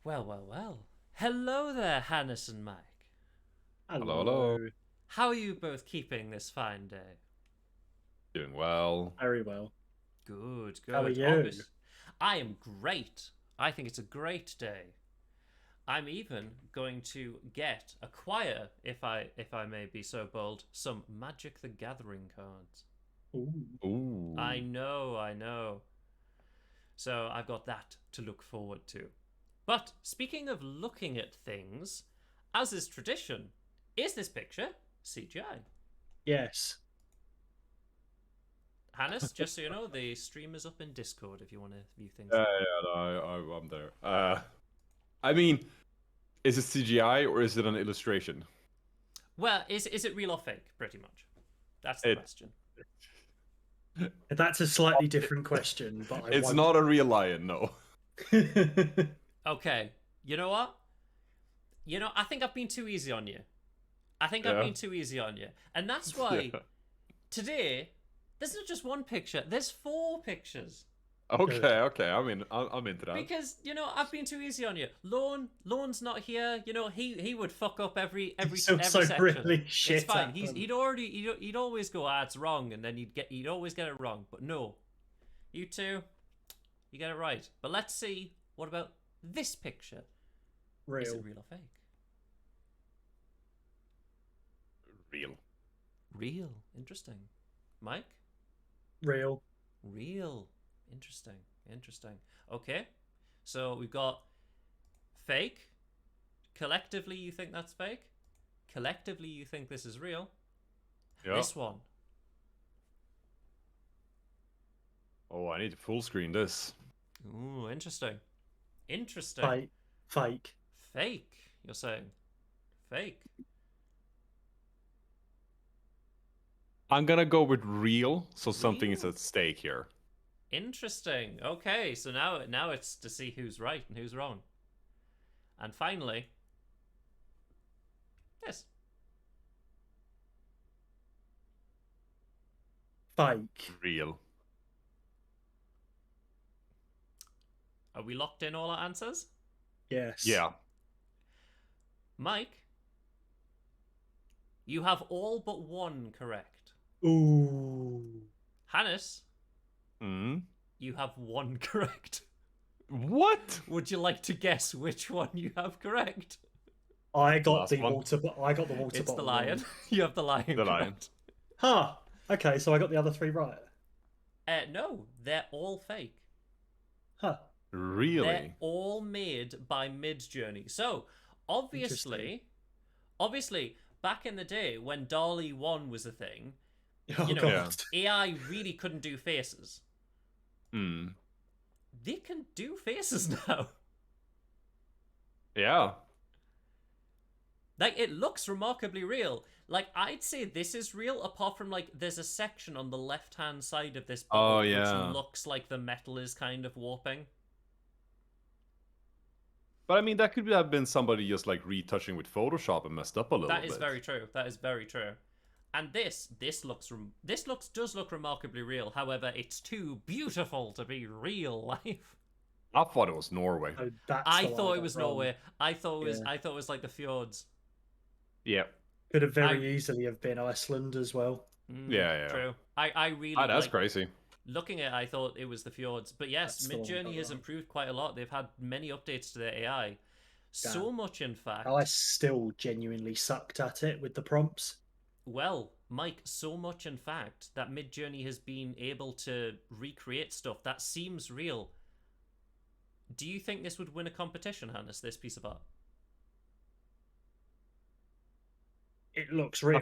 Well, well, well. Hello there, Hannes and Mike. Hello, hello. How are you both keeping this fine day? Doing well. Very well. Good, good. How are you? I am great. I think it's a great day. I'm even going to acquire, if I may be so bold, some Magic the Gathering cards. Ooh. I Ooh. know, I know. So I've got that to look forward to. But speaking of looking at things, as is tradition, is this picture CGI? Yes. Hannes, just so you know, the stream is up in Discord if you want to view things Yeah, there. yeah, no, I'm there. I mean, is it CGI or is it an illustration? Well, is it real or fake? Pretty much. That's the It question. That's a slightly different question, but I it's won't. not a real lion, no. Okay, you know what? I think I've been too easy on you. I think I've Yeah. been too easy on you. And that's why Yeah. today, there's not just one picture, there's 4 pictures. Okay, okay. I'm into that. Because I've been too easy on you. Lone's not here. He would fuck up every So section. really It's shit fine. at He's them. he'd always go, it's wrong, and then he'd always get it wrong. But no, you two, you get it right. But let's see. What about this picture? Is it Real. real or fake? Real. Real. Interesting. Mike? Real. Real. Interesting. Interesting. Okay. So we've got fake. Collectively, you think that's fake? Collectively, you think this is real? Yeah. This one. Oh, I need to full screen this. Ooh, interesting. Interesting. Fake. Fake. Fake, you're saying? Fake. I'm gonna go with real, so something is Real? at stake here. Interesting. Okay, so now it's to see who's right and who's wrong. And finally, yes. Fake. Real. Are we locked in all our answers? Yes. Yeah. Mike, you have all but one correct. Ooh. Hannes, Hmm. you have one correct. What? Would you like to guess which one you have correct? I got Last the one. water. I got the water It's bottle. the lion. wrong. You have the lion The correct. lion. Huh. Okay, so I got the other 3 right. No, they're all fake. Huh. Really? They're all made by Midjourney. So, obviously, back in the day when DALL-E 1 was a thing, Oh god. AI really couldn't do faces. Hmm. They can do faces now. Yeah. Like, it looks remarkably real. Like, I'd say this is real, apart from, like, there's a section on the left-hand side of this bottle Oh, yeah. which looks like the metal is kind of warping. But I mean, that could have been somebody just like retouching with Photoshop and messed up a little That bit. is very true. That is very true. And this does look remarkably real. However, it's too beautiful to be real life. I thought it was Norway. So that's I the one thought it got was wrong. Norway. I thought Yeah. it was like the fjords. Yeah. Could have very easily have been Iceland as well. Yeah. True. I really Ah, that's like, crazy. looking at it, I thought it was the fjords. But yes, That's the one I Midjourney got has wrong. improved quite a lot. They've had many updates to their AI. So Damn. much, in fact. I still genuinely sucked at it with the prompts. Well, Mike, so much, in fact, that Midjourney has been able to recreate stuff that seems real. Do you think this would win a competition, Hannes, this piece of art? It looks real.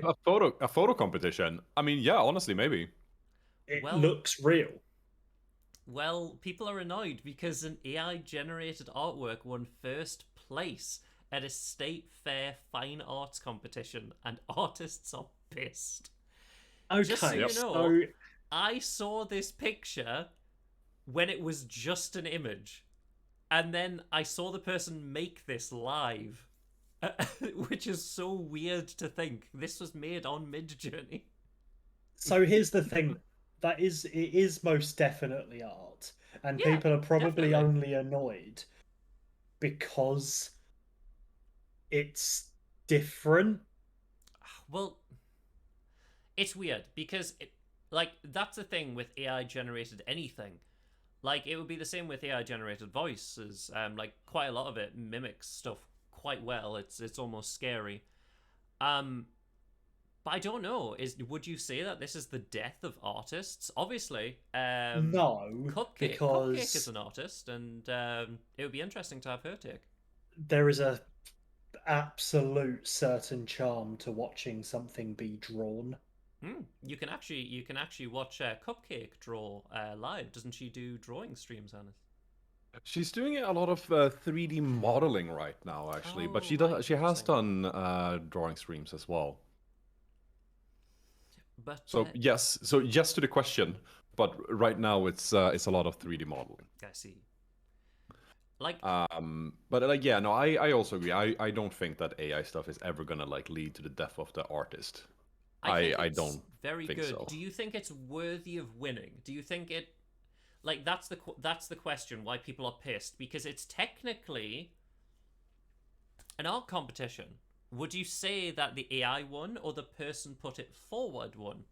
A photo competition. I mean, yeah, honestly, maybe. It Well- looks real. Well, people are annoyed because an AI-generated artwork won first place at a state fair fine arts competition, and artists are pissed. Okay, Just so you so know, I saw this picture when it was just an image, and then I saw the person make this live, which is so weird to think this was made on Midjourney. so here's the thing. It is most definitely art. And Yeah, people are probably definitely. only annoyed because it's different. Well, it's weird because that's the thing with AI generated anything. Like, it would be the same with AI generated voices. Like, quite a lot of it mimics stuff quite well. It's almost scary. But I don't know. Would you say that this is the death of artists? Obviously, No, Cupcake is because an artist, and it would be interesting to have her take. there is a absolute certain charm to watching something be drawn. You can actually watch Cupcake draw live. Doesn't she do drawing streams, Hannes? She's doing a lot of 3D modeling right now, actually, but Oh, right, she has interesting. done drawing streams as well. But So yes to the question, but right now it's a lot of 3D modeling. I see. Like, But like yeah, no, I also agree. I don't think that AI stuff is ever gonna like lead to the death of the artist. I think I it's don't very think good. so. Do you think it's worthy of winning? Do you think it like that's the question why people are pissed because it's technically an art competition. Would you say that the AI won or the person put it forward won?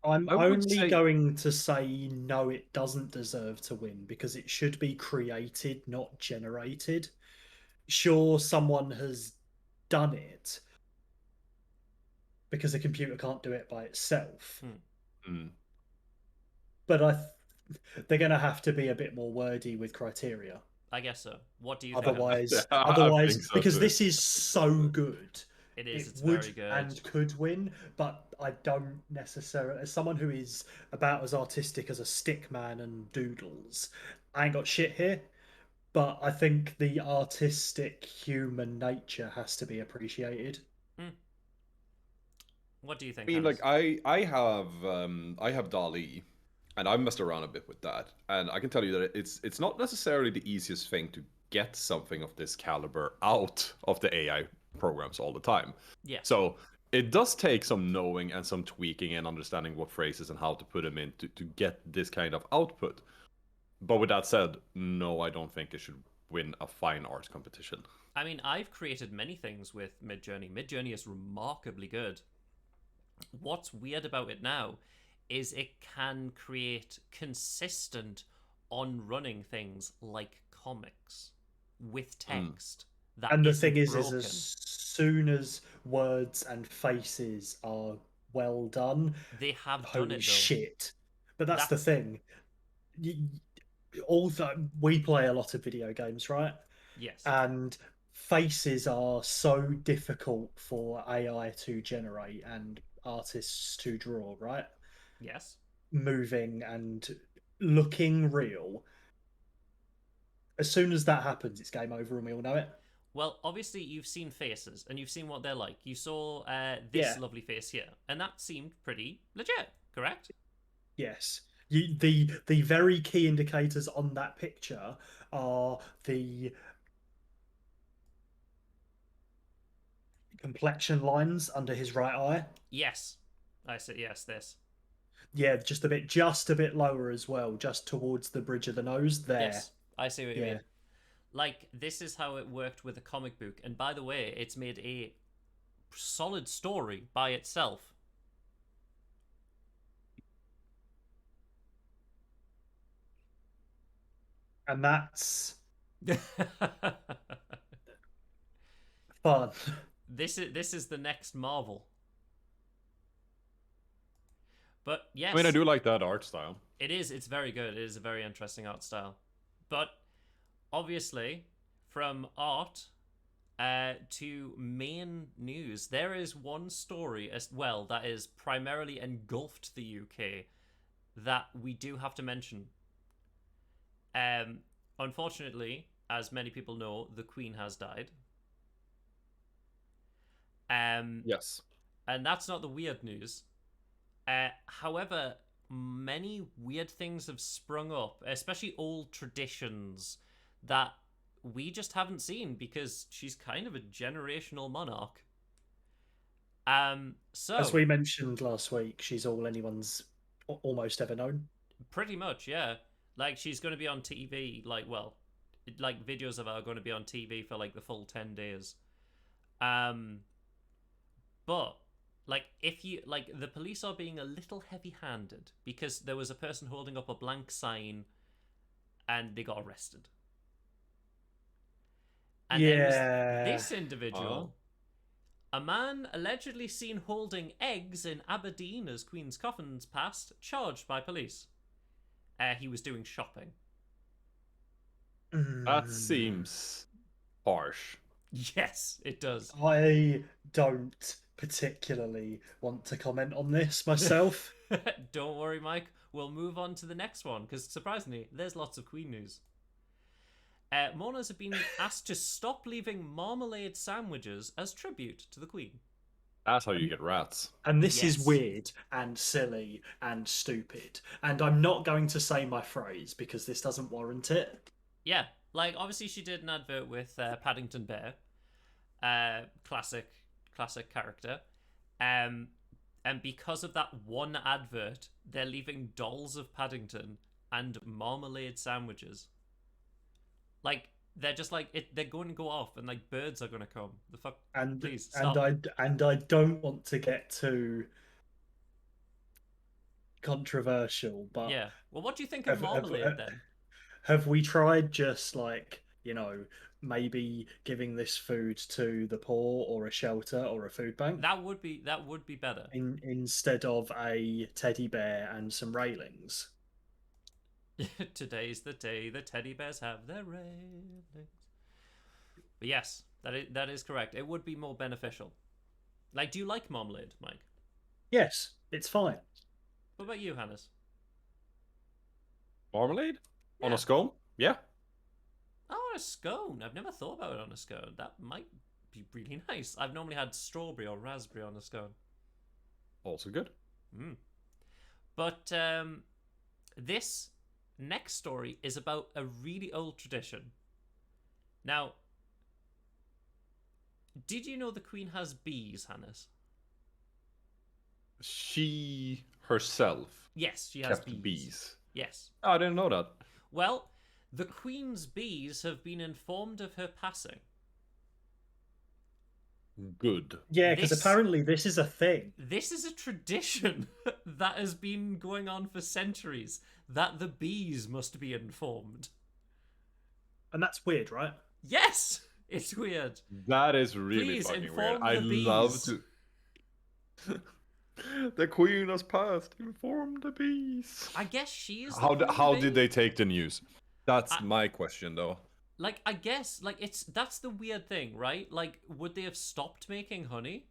I'm I would only say going to say no, it doesn't deserve to win because it should be created, not generated. Sure, someone has done it because a computer can't do it by itself, Hmm, mm, but they're going to have to be a bit more wordy with criteria. I guess so. What do you think, Hannes? Otherwise, I otherwise, think so because too. this is I think so so too. good, It is. it It's would very good. and could win, but I don't necessarily, as someone who is about as artistic as a stick man and doodles, I ain't got shit here, but I think the artistic human nature has to be appreciated. Hmm. What do you I think, mean, like Hannes? I have DALL-E, and I've messed around a bit with that, and I can tell you that it's not necessarily the easiest thing to get something of this caliber out of the AI programs all the time. Yes. So it does take some knowing and some tweaking and understanding what phrases and how to put them in to get this kind of output. But with that said, no, I don't think it should win a fine arts competition. I mean, I've created many things with Midjourney. Midjourney is remarkably good. What's weird about it now is it can create consistent on running things like comics with Mm. text that And the thing isn't is as broken. soon as words and faces are well done, They have done holy it though. shit. But that's the That's thing. You, although we play a lot of video games, right? yes. And faces are so difficult for AI to generate and artists to draw, right? Yes. Moving and looking real. As soon as that happens, it's game over and we all know it. Well, obviously you've seen faces and you've seen what they're like. You saw this Yeah, lovely face here, and that seemed pretty legit, correct? yes. The very key indicators on that picture are the complexion lines under his right eye. Yes. I said yes, this. Yeah, just a bit lower as well, just towards the bridge of the nose there. Yes. I see what you Yeah. mean. Like, this is how it worked with a comic book. And by the way, it's made a solid story by itself. And that's this fun. is the next Marvel. But I mean, I yes, do like that art style. it is. It's very good. It is a very interesting art style. But obviously, from art to main news, there is one story as well that is primarily engulfed the UK that we do have to mention. Um, Unfortunately, as many people know, the Queen has died. Um, Yes. and that's not the weird news. However, many weird things have sprung up, especially old traditions that we just haven't seen because she's kind of a generational monarch. As So we mentioned last week, she's all anyone's almost ever known. pretty much, yeah. Like she's going to be on TV. Like videos of her are going to be on TV for like the full 10 days. Um, but like if you like the police are being a little heavy-handed because there was a person holding up a blank sign and they got arrested. And there was Yeah. this Huh? individual A man allegedly seen holding eggs in Aberdeen as Queen's coffins passed, charged by police. He was doing shopping. That Mm, seems harsh. Yes, it does. I don't particularly want to comment on this myself. Don't worry, Mike. We'll move on to the next one because surprisingly, there's lots of Queen news. Mourners have been asked to stop leaving marmalade sandwiches as tribute to the Queen. That's how you get rats. And this is Yes. weird and silly and stupid. And I'm not going to say my phrase because this doesn't warrant it. Yeah, like obviously she did an advert with Paddington Bear, classic character, and because of that one advert, they're leaving dolls of Paddington and marmalade sandwiches. Like they're just like they're going to go off, and like birds are going to come. The fuck, And please and stop. I don't want to get too controversial, but Yeah. Well, what do you think of have, have, marmalade then? have we tried just like, maybe giving this food to the poor or a shelter or a food bank That would be better. instead of a teddy bear and some railings? Today's the day the teddy bears have their railings. But yes, that is correct. It would be more beneficial. Like, do you like marmalade, Mike? Yes, it's fine. What about you, Hannes? Marmalade? On Yeah. a scone? Yeah. Oh, a scone. I've never thought about it on a scone. That might be really nice. I've normally had strawberry or raspberry on a scone. Also good. Mm. But this next story is about a really old tradition. Now, did you know the Queen has bees, Hannes? She herself Yes, she has kept bees. bees. Yes. Oh, I didn't know that. Well, the Queen's bees have been informed of her passing. Good. Yeah, because This apparently this is a thing. this is a tradition that has been going on for centuries, that the bees must be informed. And that's weird, right? Yes, it's weird. That is really Please fucking inform weird. I the love bees. to. The queen has passed. Inform the bees. I guess she is the How queen how bee. did they take the news? That's I- my question, though. Like, I guess, like, that's the weird thing, right? Like, would they have stopped making honey?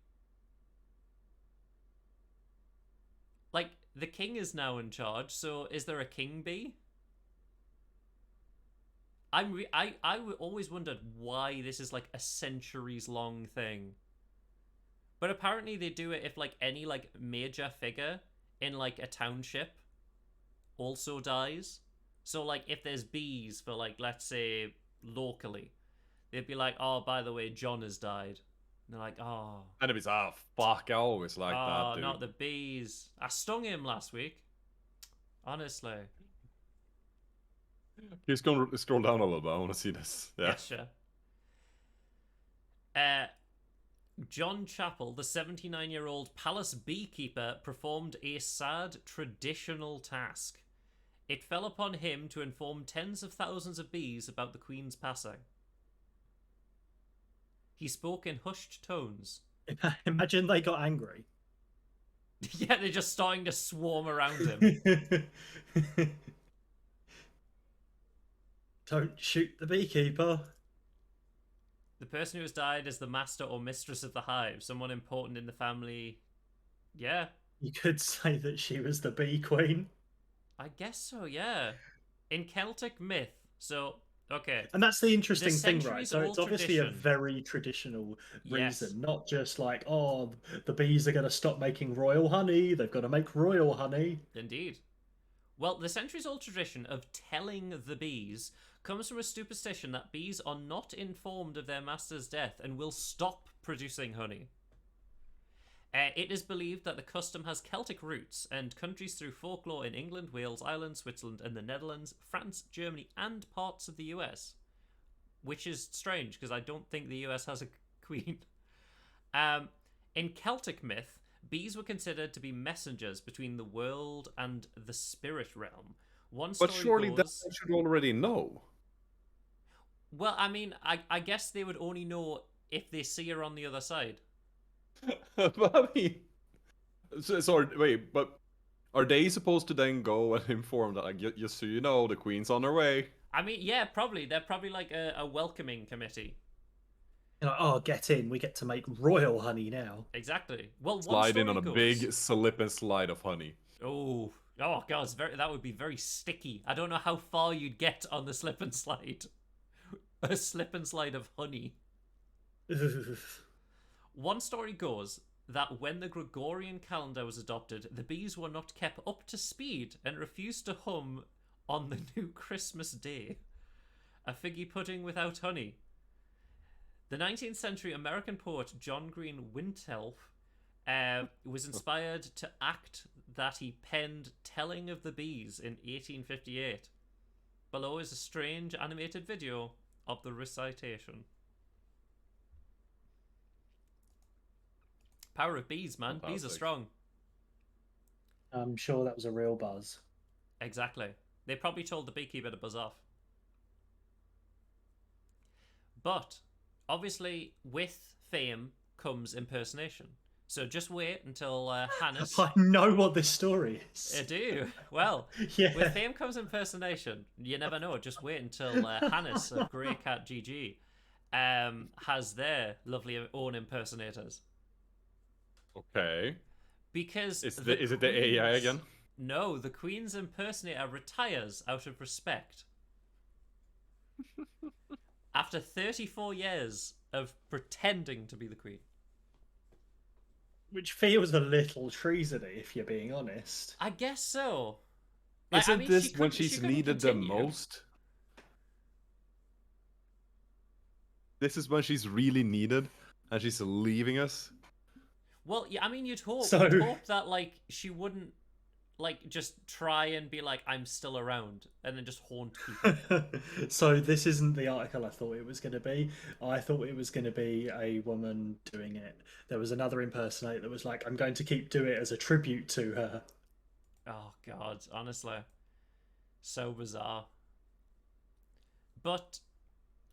Like, the king is now in charge, so is there a king bee? I always wondered why this is like a centuries long thing. But apparently they do it if like any like major figure in like a township also dies. So like if there's bees for like let's say locally, they'd be like, "Oh, by the way, John has died." And they're like, "Oh, And it's fuck, I always like that, dude. not the bees. I stung him last week." Honestly. Just go scroll down a little bit. I want to see this. Yeah. Yeah, sure. Uh John Chappell, the 79-year-old palace beekeeper, performed a sad traditional task. It fell upon him to inform tens of thousands of bees about the Queen's passing. He spoke in hushed tones. Imagine they got angry. Yeah, they're just starting to swarm around him. Don't shoot the beekeeper. The person who has died is the master or mistress of the hive, someone important in the family. Yeah, You could say that she was the bee queen. I guess so, yeah. In Celtic myth, so, okay. And that's the interesting The thing, right? So centuries-old it's obviously a tradition. very traditional Yes. reason, not just like, oh, the bees are going to stop making royal honey, they've got to make royal honey. Indeed. Well, the centuries-old tradition of telling the bees comes from a superstition that bees are not informed of their master's death and will stop producing honey. It is believed that the custom has Celtic roots, and countries through folklore in England, Wales, Ireland, Switzerland, and the Netherlands, France, Germany, and parts of the US. Which is strange, because I don't think the US has a queen. In Celtic myth, bees were considered to be messengers between the world and the spirit realm. One story But surely that goes... they should already know. Well, I mean, I guess they would only know if they see her on the other side. But I mean, sorry, wait, but are they supposed to then go and inform that, like, just so you know, the queen's on her way? I mean, yeah, probably. They're probably like a welcoming committee. You're like, oh, get in. We get to make royal honey now. Exactly. Well, one Slide in story on a goes. big slip and slide of honey. Oh, oh god, that would be very sticky. I don't know how far you'd get on the slip and slide. A slip and slide of honey. One story goes that when the Gregorian calendar was adopted, the bees were not kept up to speed and refused to hum on the new Christmas day. A figgy pudding without honey. The 19th century American poet John Green Wintelf was inspired to act that he penned Telling of the Bees in 1858. Below is a strange animated video of the recitation. Power of bees, man. Fantastic. Bees are strong. I'm sure that was a real buzz. Exactly. They probably told the beekeeper to buzz off. But obviously, with fame comes impersonation. So just wait until Hannes. I know what this story is. I do. Well, Yeah. with fame comes impersonation. You never know. Just wait until Hannes of Grey Cat GG has their lovely own impersonators. Okay. Because Is it the AI again? No, the Queen's impersonator retires out of respect. After 34 years of pretending to be the Queen. Which feels a little treasony, if you're being honest. I guess so. Isn't this when she she's couldn't needed the continue. most? This is when she's really needed, and she's leaving us. Well, yeah, I mean, you'd hope that like she wouldn't like just try and be like, I'm still around, and then just haunt people. So this isn't the article I thought it was going to be. I thought it was going to be a woman doing it. There was another impersonator that was like, I'm going to keep doing it as a tribute to her. Oh god, honestly, so bizarre. But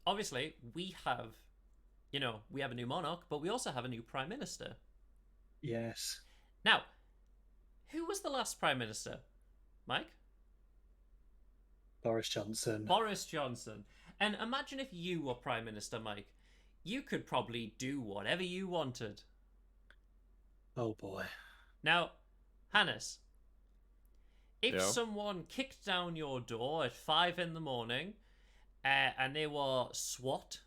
obviously, we have a new monarch, but we also have a new prime minister. Yes. Now, who was the last prime minister? Mike? Boris Johnson. Boris Johnson. And imagine if you were prime minister, Mike. You could probably do whatever you wanted. Oh boy. Now, Hannes, if Yeah. someone kicked down your door at 5 a.m, and they were SWAT,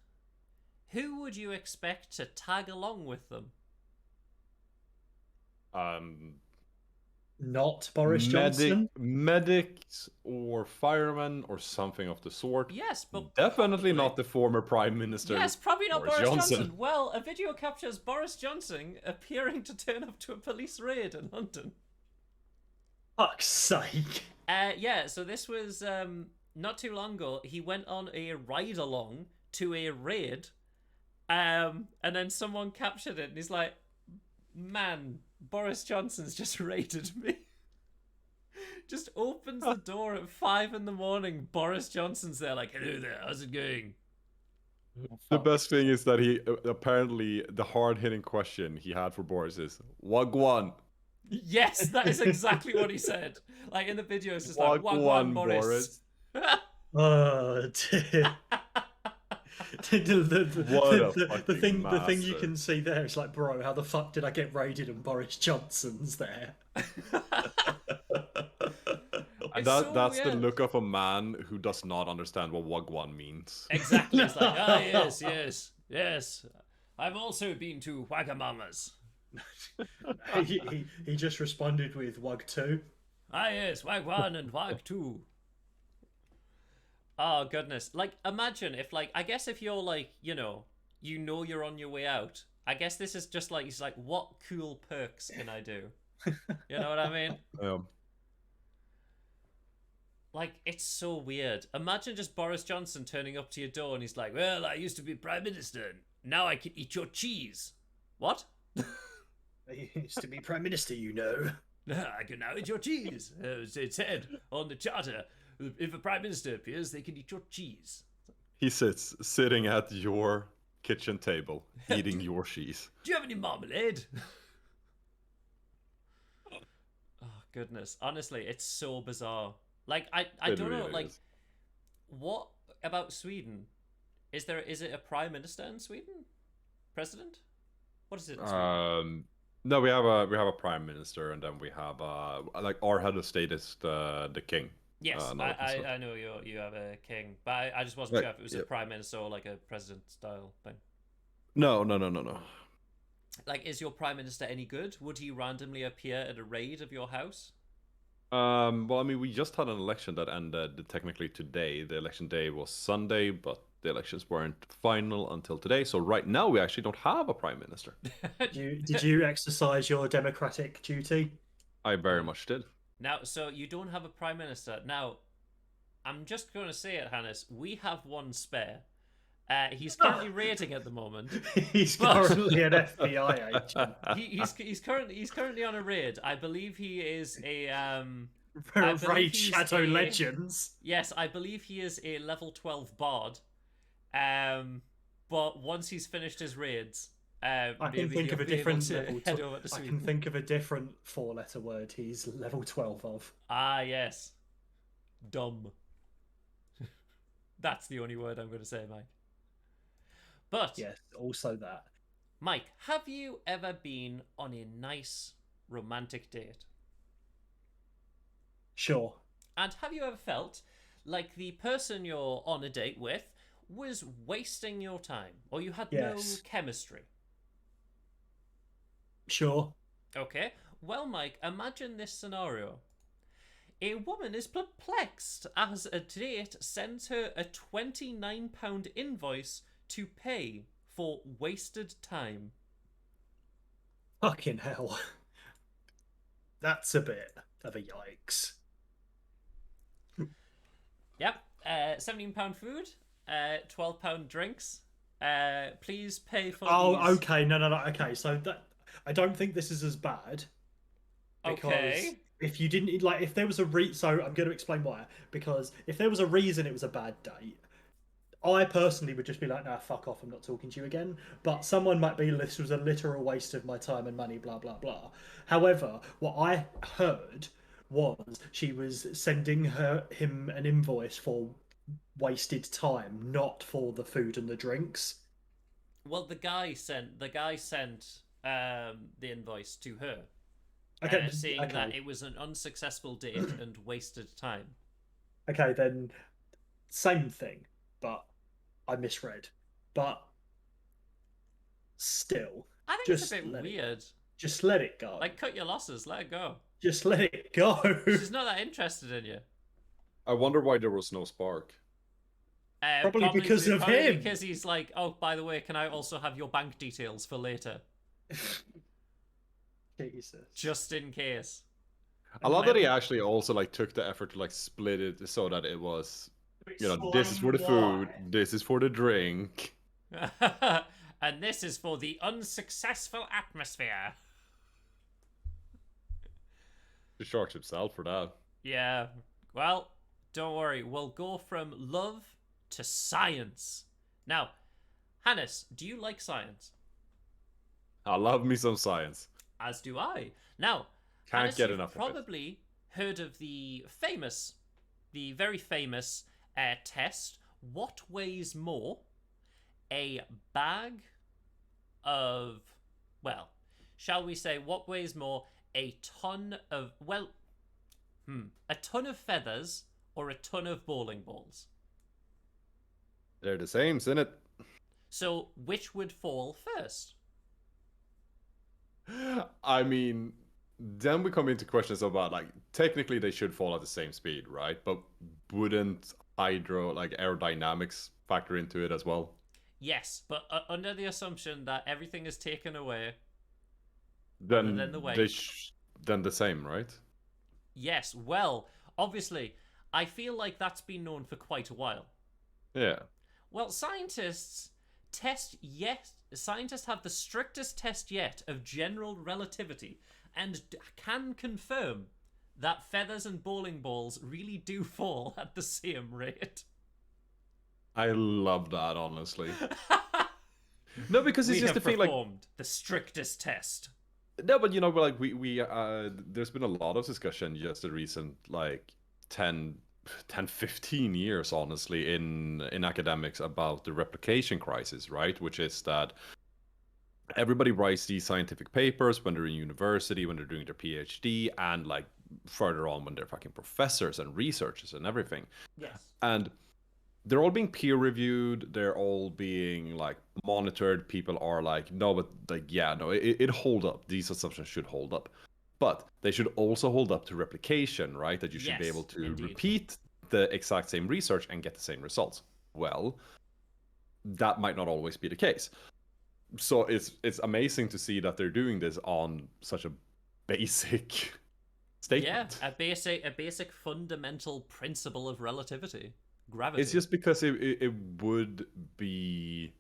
who would you expect to tag along with them? Not Boris Johnson. Medics or firemen or something of the sort. Yes, but definitely probably not the former prime minister. Yes, probably not Boris Johnson. Well, a video captures Boris Johnson appearing to turn up to a police raid in London. Fuck's sake. Yeah, so this was not too long ago. He went on a ride along to a raid, and then someone captured it, and he's like, man, Boris Johnson's just raided me. Just opens the door at 5 a.m. Boris Johnson's there like, hello there, how's it going? The best thing is that he apparently the hard-hitting question he had for Boris is Wagwan. Yes, that is exactly what he said. Like in the video, it's just like Wagwan Boris. Oh dear. The thing you can see there is like, bro, how the fuck did I get raided and Boris Johnson's there? That's the look of a man who does not understand what Wagwan means. Exactly. It's like, yes. I've also been to Wagamama's. he just responded with Wag 2. Ah, yes, Wag 1 and Wag 2. Oh, goodness. Like, imagine if, like, I guess if you're, like, you know you're on your way out. I guess this is just like, he's like, what cool perks can I do? You know what I mean? Like, it's so weird. Imagine just Boris Johnson turning up to your door and he's like, well, I used to be Prime Minister. Now I can eat your cheese. What? He used to be Prime Minister, you know. I can now eat your cheese. It said on the charter, if a Prime Minister appears, they can eat your cheese. He sitting at your kitchen table eating your cheese. Do you have any marmalade? Oh goodness. Honestly, it's so bizarre. Like I It don't know, really like is. what about Sweden? Is it a prime minister in Sweden? President? What is it in Sweden? No, we have a prime minister, and then we have like our head of state is the king. Yes, Not a president. I know you have a king, but I just wasn't Right. sure if it was a Yep. prime minister or like a president style thing. No. Like, is your prime minister any good? Would he randomly appear at a raid of your house? Well, I mean, we just had an election that ended technically today. The election day was Sunday, but the elections weren't final until today. So right now, we actually don't have a prime minister. Did you exercise your democratic duty? I very much did. Now, so you don't have a prime minister. Now, I'm just going to say it, Hannes. We have one spare. He's currently raiding at the moment. He's currently an FBI agent. He's currently on a raid. I believe he is a Raid Shadow Legends. Yes, I believe he is a level 12 bard. But once he's finished his raids, I can think of a different level. I can think of a different 4-letter word he's level 12 of. Ah, yes. Dumb. That's the only word I'm going to say, Mike. But yes, also that. Mike, have you ever been on a nice romantic date? Sure. And have you ever felt like the person you're on a date with was wasting your time, or you had no chemistry? Sure. Okay. Well, Mike, imagine this scenario. A woman is perplexed as a date sends her a £29 invoice to pay for wasted time. Fucking hell. That's a bit of a yikes. Yep. £17 food, £12 drinks. Please pay for these. Okay. No. Okay, so that I don't think this is as bad. Because Okay. if you didn't if there was a so I'm going to explain why. Because if there was a reason it was a bad date, I personally would just be like, nah, fuck off, I'm not talking to you again. But someone might be, this was a literal waste of my time and money, blah, blah, blah. However, what I heard was she was sending him an invoice for wasted time, not for the food and the drinks. Well, the guy sent the invoice to her, saying that it was an unsuccessful date and wasted time. Okay, then same thing, but I misread. But still, I think it's a bit weird. Just let it go. Like, cut your losses, let it go. Just let it go. She's not that interested in you. I wonder why there was no spark. Probably because of him. Because he's like, oh, by the way, can I also have your bank details for later? Jesus. Just in case. I love that he actually also like took the effort to like split it so that it was, you know, this is for the food, this is for the drink, and this is for the unsuccessful atmosphere. He charged himself for that. Yeah. Well, don't worry. We'll go from love to science. Now, Hannes, do you like science? I love me some science. As do I. Now, Can't Hannes, get you've enough probably heard of the very famous test. What weighs more? A bag of, well, shall we say, what weighs more? A ton of, a ton of feathers or a ton of bowling balls? They're the same, isn't it? So, which would fall first? I mean, then we come into questions about like technically they should fall at the same speed, right? But wouldn't aerodynamics factor into it as well? Yes, but under the assumption that everything is taken away, Then than the weight. Then the same, right? Yes, well, obviously, I feel like that's been known for quite a while. Yeah. Well, scientists have the strictest test yet of general relativity and can confirm that feathers and bowling balls really do fall at the same rate. I love that, honestly. No, because it's We just the have thing, like, performed the strictest test. no, but like we there's been a lot of discussion just the recent like 15 years, honestly, in academics about the replication crisis, right? Which is that everybody writes these scientific papers when they're in university, when they're doing their PhD, and like further on when they're fucking professors and researchers and everything. Yes. And they're all being peer reviewed, they're all being like monitored. People are like, no, but like, yeah, no, it hold up. These assumptions should hold up. But they should also hold up to replication, right? That you should be able Yes, to indeed. repeat the exact same research and get the same results. Well, that might not always be the case. So it's amazing to see that they're doing this on such a basic statement. Yeah, a basic fundamental principle of relativity, gravity. It's just because it would be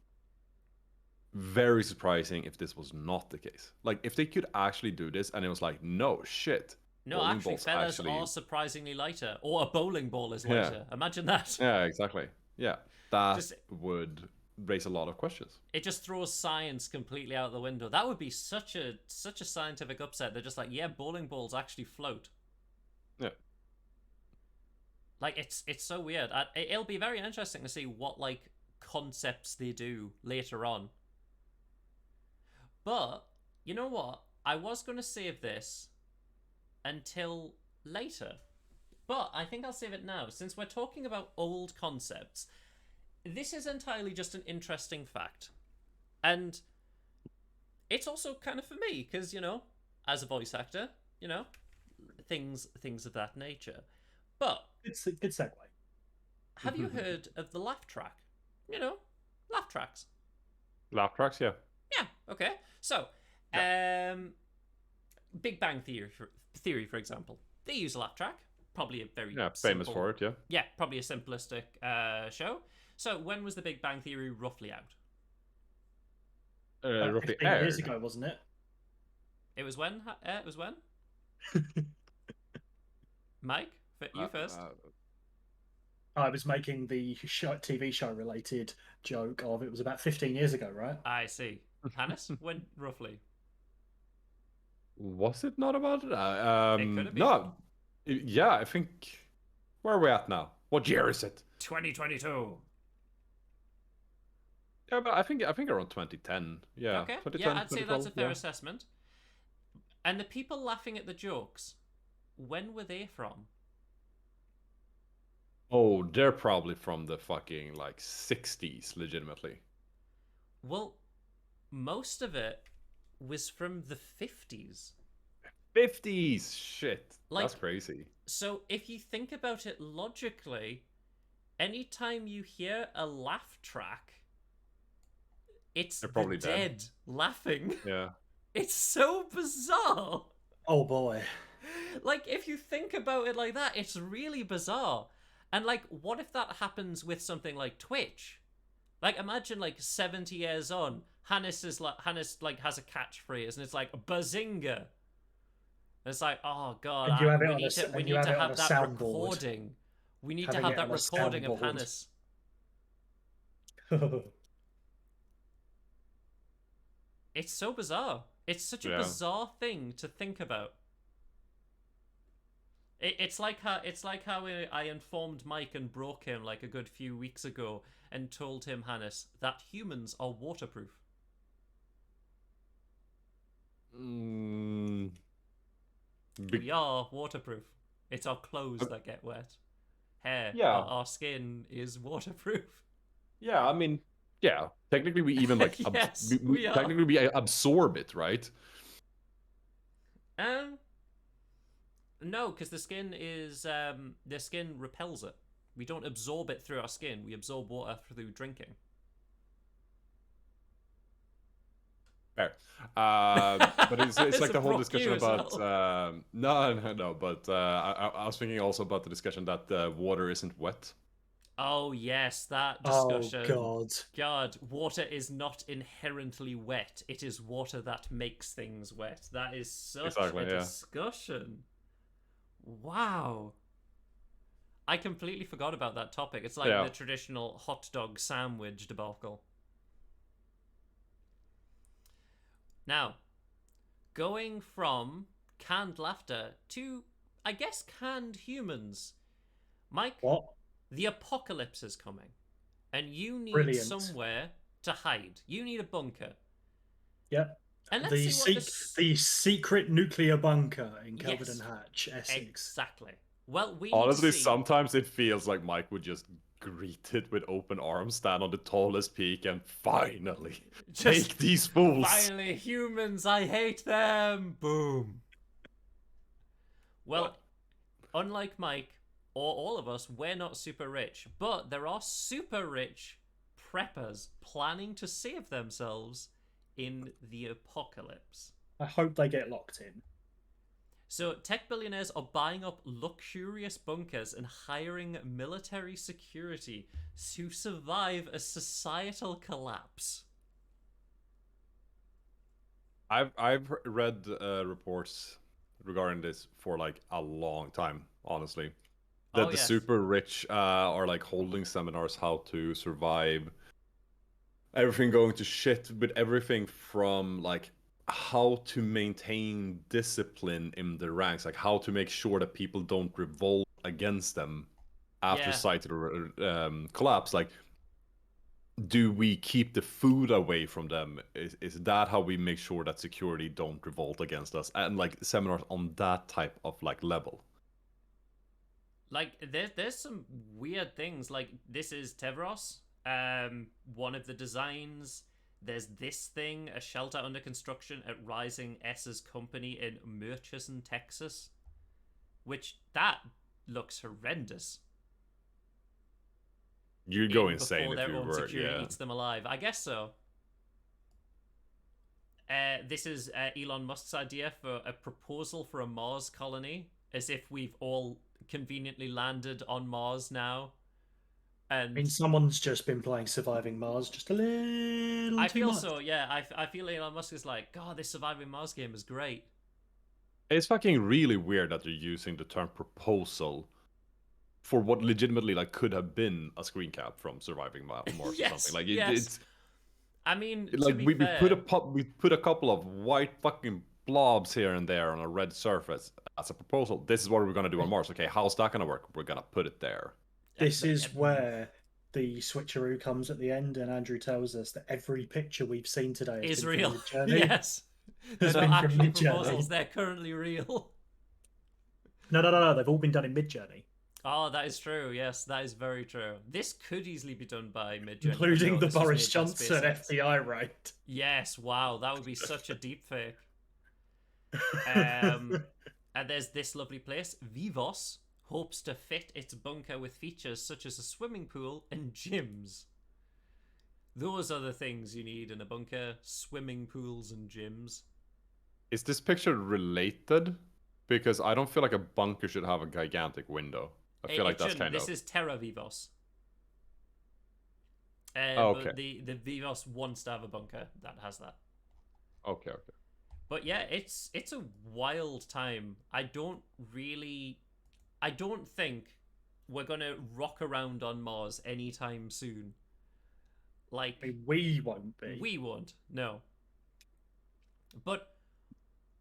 very surprising if this was not the case. Like if they could actually do this and it was like, no shit. no, Bowling actually, balls feathers actually... are surprisingly lighter, or a bowling ball is Yeah. lighter. Imagine that. Yeah, exactly. Yeah. That Just- would raise a lot of questions. It just throws science completely out the window. That would be such a scientific upset. They're just like, yeah, bowling balls actually float. Yeah. Like it's so weird. It'll be very interesting to see what like concepts they do later on. But you know what? I was going to save this until later. But I think I'll save it now since we're talking about old concepts. This is entirely just an interesting fact. And it's also kind of for me because, you know, as a voice actor, you know, things of that nature. But It's a good segue. have you heard of the laugh track? You know, laugh tracks. Laugh tracks, yeah. Yeah, okay. So, Big Bang Theory, for example, they use a laugh track. Probably a very Famous for it, yeah. Yeah, probably a simplistic show. So, when was the Big Bang Theory roughly out? Roughly 15 aired. years ago, wasn't it? It was when? It was when? Mike, you first. I was making the TV show related joke of it was about 15 years ago, right? I see. Hannes, when roughly? Was it not about it? It could have been. No. Yeah, I think... Where are we at now? What year is it? 2022. Yeah, but I think around 2010. Yeah. Okay. 2010, Yeah, I'd say that's a 2012, fair yeah. assessment. And the people laughing at the jokes, when were they from? Oh, they're probably from the fucking like 60s, legitimately. Well, most of it was from the 50s. 50s! Shit. Like- That's crazy. So if you think about it logically, anytime you hear a laugh track, it's They're the probably dead dead. laughing. Yeah. It's so bizarre. Oh boy. Like, if you think about it like that, it's really bizarre. And, like, what if that happens with something like Twitch? Like, imagine, like, 70 years on, Hannes has a catchphrase, and it's like, bazinga. And it's like, oh, God, And you have it we on need a- to, we and you need have to it on have a that soundboard. recording. We need to Having have it that on a recording of soundboard. Hannes. It's so bizarre. It's such a Yeah. bizarre thing to think about. It's like how I informed Mike and broke him like a good few weeks ago and told him, Hannes, that humans are waterproof. Mm, We are waterproof. It's our clothes that get wet. Hair, Yeah. our skin is waterproof. yeah, I mean, yeah. Technically, we even like Yes, we are. technically we absorb it, right? No, because the skin repels it. We don't absorb it through our skin. We absorb water through drinking. Fair. But it's It's like a the whole broke discussion you as about well. no. But I was thinking also about the discussion that water isn't wet. Oh yes, that Oh discussion. god. God, water is not inherently wet. It is water that makes things wet. That is such Exactly, a yeah. discussion. Wow. I completely forgot about that topic. It's like Yeah. the traditional hot dog sandwich debacle. Now, going from canned laughter to, I guess, canned humans. Mike, What? the apocalypse is coming, and you need Brilliant. somewhere to hide. You need a bunker. Yep. And let's The see what se- this. the secret nuclear bunker in Kelvedon Yes, Hatch, Essex. exactly. Well, we need to Honestly, see. sometimes it feels like Mike would just greet it with open arms, stand on the tallest peak, and finally Just take these fools. finally, humans, I hate them. Boom. Well, unlike Mike or all of us, we're not super rich, but there are super rich preppers planning to save themselves in the apocalypse. I hope they get locked in. So, tech billionaires are buying up luxurious bunkers and hiring military security to survive a societal collapse. I've read reports regarding this for like a long time, honestly. That Oh, the yes. super rich are like holding seminars how to survive everything going to shit, with everything from like how to maintain discipline in the ranks, like how to make sure that people don't revolt against them after Yeah. societal collapse. Like, do we keep the food away from them? Is that how we make sure that security don't revolt against us? And like seminars on that type of like level. Like, there's some weird things. Like, this is Tevros, one of the designs. There's this thing, a shelter under construction at Rising S's company in Murchison, Texas. Which, that looks horrendous. You'd go Even insane before if their you own were, security yeah. eats them alive. I guess so. This is Elon Musk's idea for a proposal for a Mars colony, as if we've all conveniently landed on Mars now. I And mean, someone's just been playing Surviving Mars just a little I too feel much. so, yeah. I feel Elon Musk is like, God, this Surviving Mars game is great. It's fucking really weird that they're using the term proposal for what legitimately like could have been a screen cap from Surviving Mars or Yes, something. Like yes. it's I mean, to like be we put fair, we put a couple of white fucking blobs here and there on a red surface as a proposal. This is what we're gonna do on Mars. Okay, how's that gonna work? We're gonna put it there. This is where the switcheroo comes at the end, and Andrew tells us that every picture we've seen today has is been real. from Midjourney. Yes. They're Has not been from actually Midjourney. proposals, they're currently real. No. They've all been done in Midjourney, Oh, that is true. Yes, that is very true. This could easily be done by Midjourney. including no, the this was Boris made by Johnson SpaceX. FBI raid. Yes, wow, that would be such a deep fake. And there's this lovely place. Vivos hopes to fit its bunker with features such as a swimming pool and gyms. Those are the things you need in a bunker: swimming pools and gyms. Is this picture related? Because I don't feel like a bunker should have a gigantic window. I feel like that's shouldn't. kind of. This is Terra Vivos. Oh, okay. But the Vivos wants to have a bunker that has that. Okay. But yeah, it's a wild time. I don't think we're gonna rock around on Mars anytime soon. Like, I mean, we won't be. we won't, no. But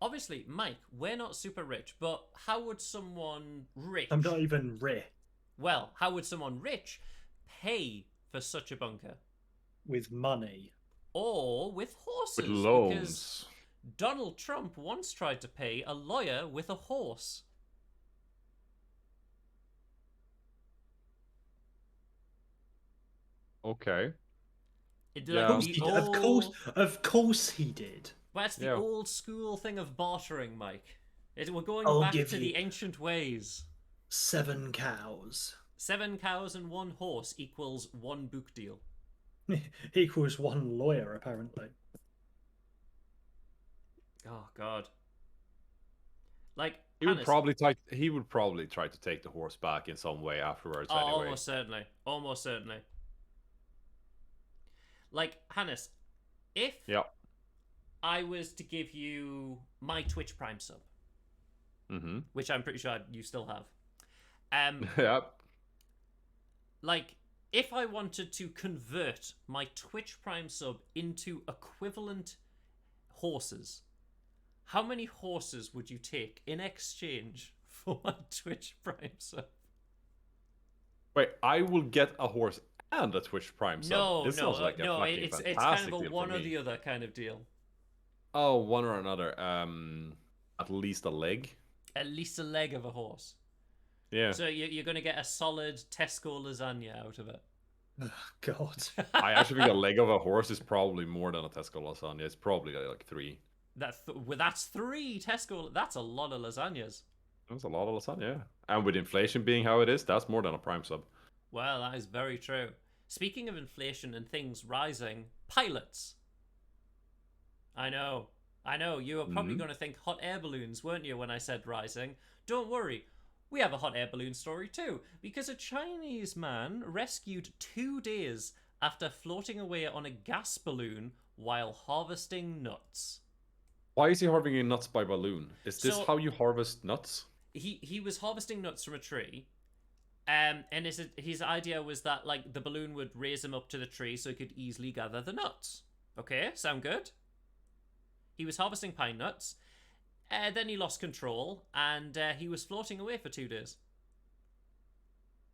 obviously, Mike, we're not super rich, but how would someone rich I'm not even rich well, how would someone rich pay for such a bunker? with money. Or with horses? With Because loans. Donald Trump once tried to pay a lawyer with a horse. Okay. Like Of course the he did. old, Of course he did. well, that's the Yeah. old school thing of bartering, Mike. We're going I'll back give to you- the ancient ways. 7 cows 7 cows and 1 horse equals 1 book deal. equals 1 lawyer, apparently. Oh God. Like, He would Hannes- probably try to take the horse back in some way afterwards. Oh, anyway. almost certainly. Almost certainly. Like, Hannes, if Yeah. I was to give you my Twitch Prime sub, Mm-hmm. which I'm pretty sure you still have, Yeah. like, if I wanted to convert my Twitch Prime sub into equivalent horses. How many horses would you take in exchange for my Twitch Prime sub? Wait, I will get a horse and a Twitch Prime sub. No, This no, sounds like a fucking it's kind of fantastic a deal one for or me. the other kind of deal. Oh, one or another. At least a leg. At least a leg of a horse. Yeah. So you're going to get a solid Tesco lasagna out of it. Oh, God. I actually think a leg of a horse is probably more than a Tesco lasagna. It's probably like 3. That's 3 Tesco. That's a lot of lasagnas. That's a lot of lasagna, yeah. And with inflation being how it is, that's more than a Prime sub. Well, that is very true. Speaking of inflation and things rising, pilots. I know. You were probably going to think hot air balloons, weren't you, when I said rising? Don't worry. We have a hot air balloon story too, because a Chinese man rescued 2 days after floating away on a gas balloon while harvesting nuts. Why is he harvesting nuts by balloon? Is this how you harvest nuts? He was harvesting nuts from a tree, and his idea was that like the balloon would raise him up to the tree so he could easily gather the nuts. Okay, sound good? He was harvesting pine nuts. Then he lost control, and he was floating away for 2 days.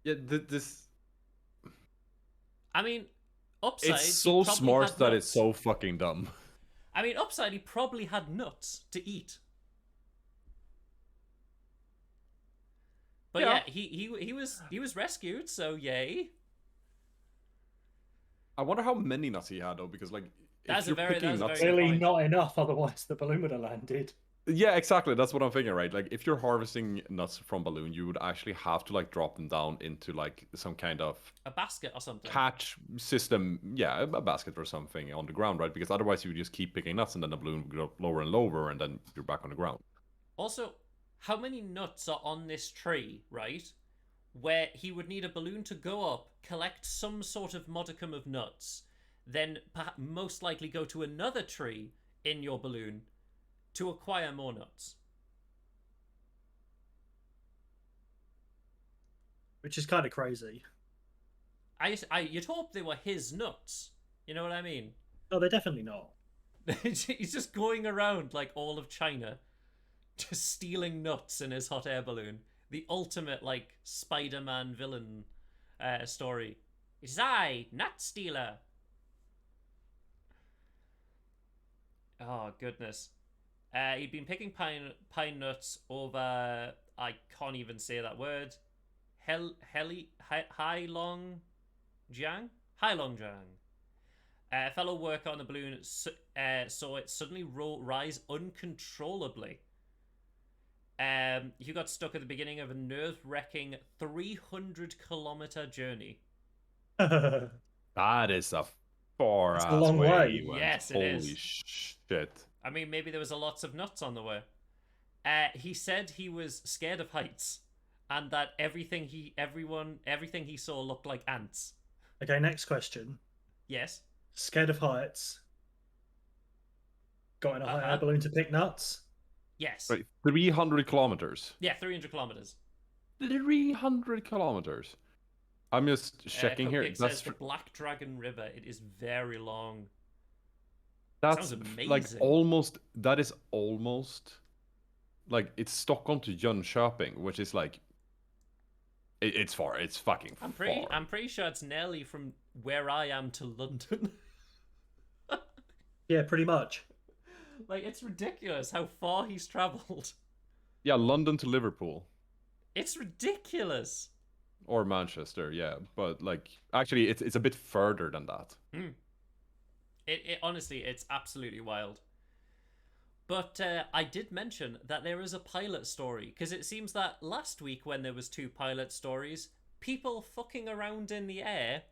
Yeah, this... I mean, upside... It's so smart that it's so fucking dumb. I mean, upside, he probably had nuts to eat. But yeah, he was rescued, so yay. I wonder how many nuts he had though, because like That's if you're picking nuts, Clearly not enough, otherwise the balloon would have landed. Yeah, exactly. That's what I'm thinking, right? Like if you're harvesting nuts from balloon, you would actually have to like drop them down into like some kind of a basket or something. Catch system, yeah, a basket or something on the ground, right? Because otherwise you would just keep picking nuts and then the balloon would go lower and lower and then you're back on the ground. Also, how many nuts are on this tree, right? Where he would need a balloon to go up, collect some sort of modicum of nuts, then most likely go to another tree in your balloon to acquire more nuts. Which is kind of crazy. You'd hope they were his nuts. You know what I mean? No, they're definitely not. He's just going around like all of China, just stealing nuts in his hot air balloon. The ultimate like Spider-Man villain story. It's I, nut stealer. Oh goodness. He'd been picking pine nuts over, I can't even say that word, Hailong Jiang? Hailong Jiang. Fellow worker on the balloon saw it suddenly rise uncontrollably. You got stuck at the beginning of a nerve-wracking 300-kilometer journey. That is a far-ass a long way. Yes, it is. Holy shit. I mean, maybe there was lots of nuts on the way. He said he was scared of heights, and that everything he saw looked like ants. Okay, next question. Yes. Scared of heights. Got in a hot air balloon to pick nuts. Yes. Right, 300 kilometers. Yeah, 300 kilometers. 300 kilometers. I'm just checking here. That's says the Black Dragon River. It is very long. That's sounds amazing. Like almost. That is almost like it's Stockholm to Jönköping, which is like it's far. It's fucking far. I'm pretty sure it's nearly from where I am to London. Yeah, pretty much. Like it's ridiculous how far he's travelled. Yeah, London to Liverpool. It's ridiculous. Or Manchester, yeah, but like actually, it's a bit further than that. It honestly, it's absolutely wild. But I did mention that there is a pilot story, because it seems that last week when there was 2 pilot stories, people fucking around in the air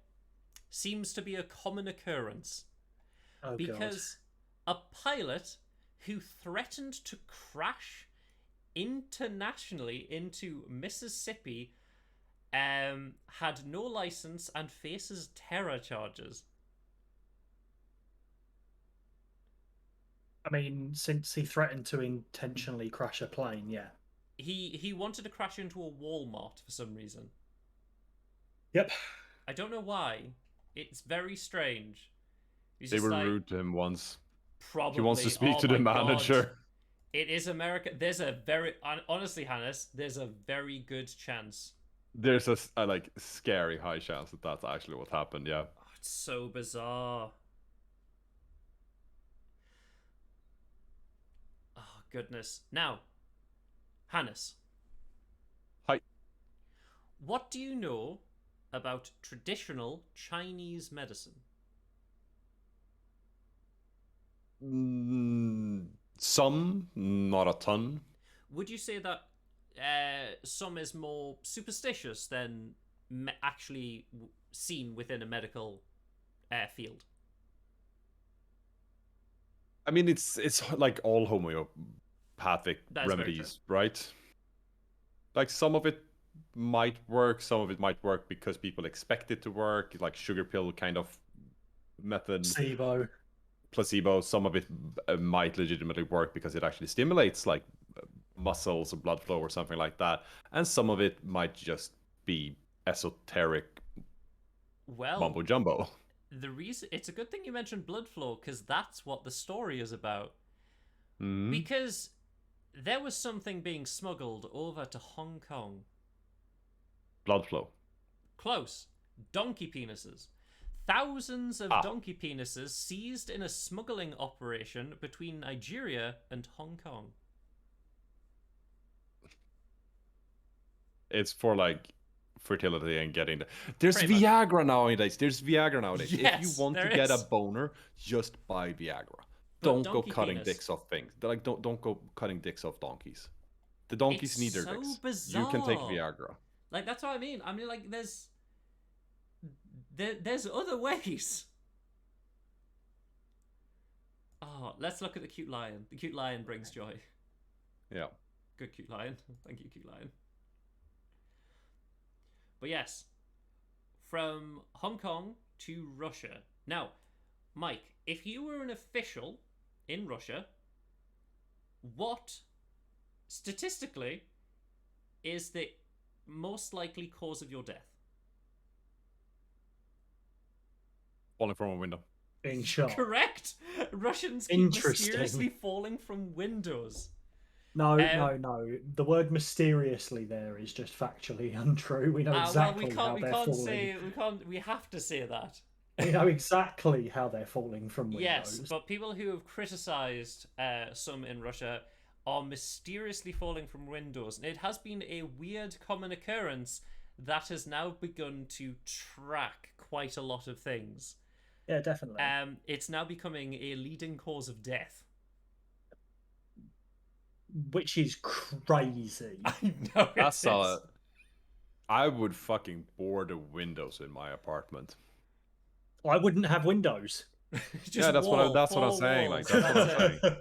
seems to be a common occurrence. Oh, because a pilot who threatened to crash internationally into Mississippi had no license and faces terror charges. I mean, since he threatened to intentionally crash a plane, yeah. He wanted to crash into a Walmart for some reason. Yep. I don't know why. It's very strange. They were rude to him once. He wants to Probably. speak Oh to the my god. manager. It is America. There's a very honestly, Hannes, there's a very good chance. There's a like scary high chance that that's actually what happened. Yeah. Oh, it's so bizarre. Oh goodness. Now, Hannes, Hi. what do you know about traditional Chinese medicine? Some, not a ton. Would you say that some is more superstitious than actually seen within a medical field? I mean, it's like all homeopathic That is very true. remedies, right? Like some of it might work, some of it might work because people expect it to work, like sugar pill kind of method, SIBO. placebo. Some of it might legitimately work because it actually stimulates like muscles or blood flow or something like that, and some of it might just be esoteric Well, mumbo jumbo. the reason it's a good thing you mentioned blood flow because that's what the story is about. Hmm. Because there was something being smuggled over to Hong Kong. Blood flow. Close. Donkey penises. Thousands of Ah, donkey penises seized in a smuggling operation between Nigeria and Hong Kong. it's for like fertility and getting the. There's Pretty much. Viagra nowadays. There's Viagra nowadays. If you Yes, want to there get a is. boner, just buy Viagra. But Don't go donkey cutting penis. dicks off things. Like don't go cutting dicks off donkeys. The donkeys It's need their so dicks. You can take bizarre. Viagra. Like that's what I mean. I mean, like there's other ways. Oh, let's look at the cute lion. The cute lion brings joy. Yeah. Good cute lion. Thank you, cute lion. But yes, from Hong Kong to Russia. Now, Mike, if you were an official in Russia, what statistically is the most likely cause of your death? Falling from a window. Being shot. Correct. Russians keep mysteriously Interesting. falling from windows. No, Um, no, no. The word mysteriously there is just factually untrue. We know well, exactly how we they're can't falling. say we have to say that. We know exactly how they're falling from Yes, windows. but people who have criticized some in Russia are mysteriously falling from windows, and it has been a weird common occurrence that has now begun to track quite a lot of things. Yeah, definitely. It's now becoming a leading cause of death. Which is crazy. I know it That's is. I would fucking bore the windows in my apartment. I wouldn't have windows. Yeah, Just wall, that's what I'm four saying. Like walls. that's what That's I'm it. saying.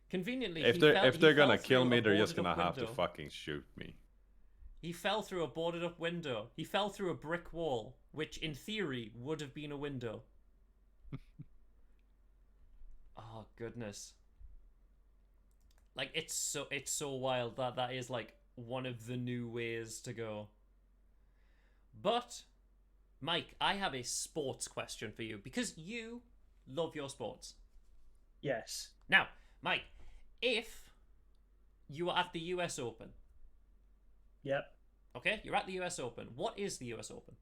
Conveniently, If he they're fell gonna kill through a me, they're just boarded gonna up have to window. fucking shoot me. He fell through a boarded up window. He fell through a brick wall, which in theory would have been a window. Oh goodness. Like it's so wild that that is like one of the new ways to go. But Mike, I have a sports question for you because you love your sports. Yes. Now, Mike, if you were at the US Open, Yep. okay, you're at the US Open. What is the US Open?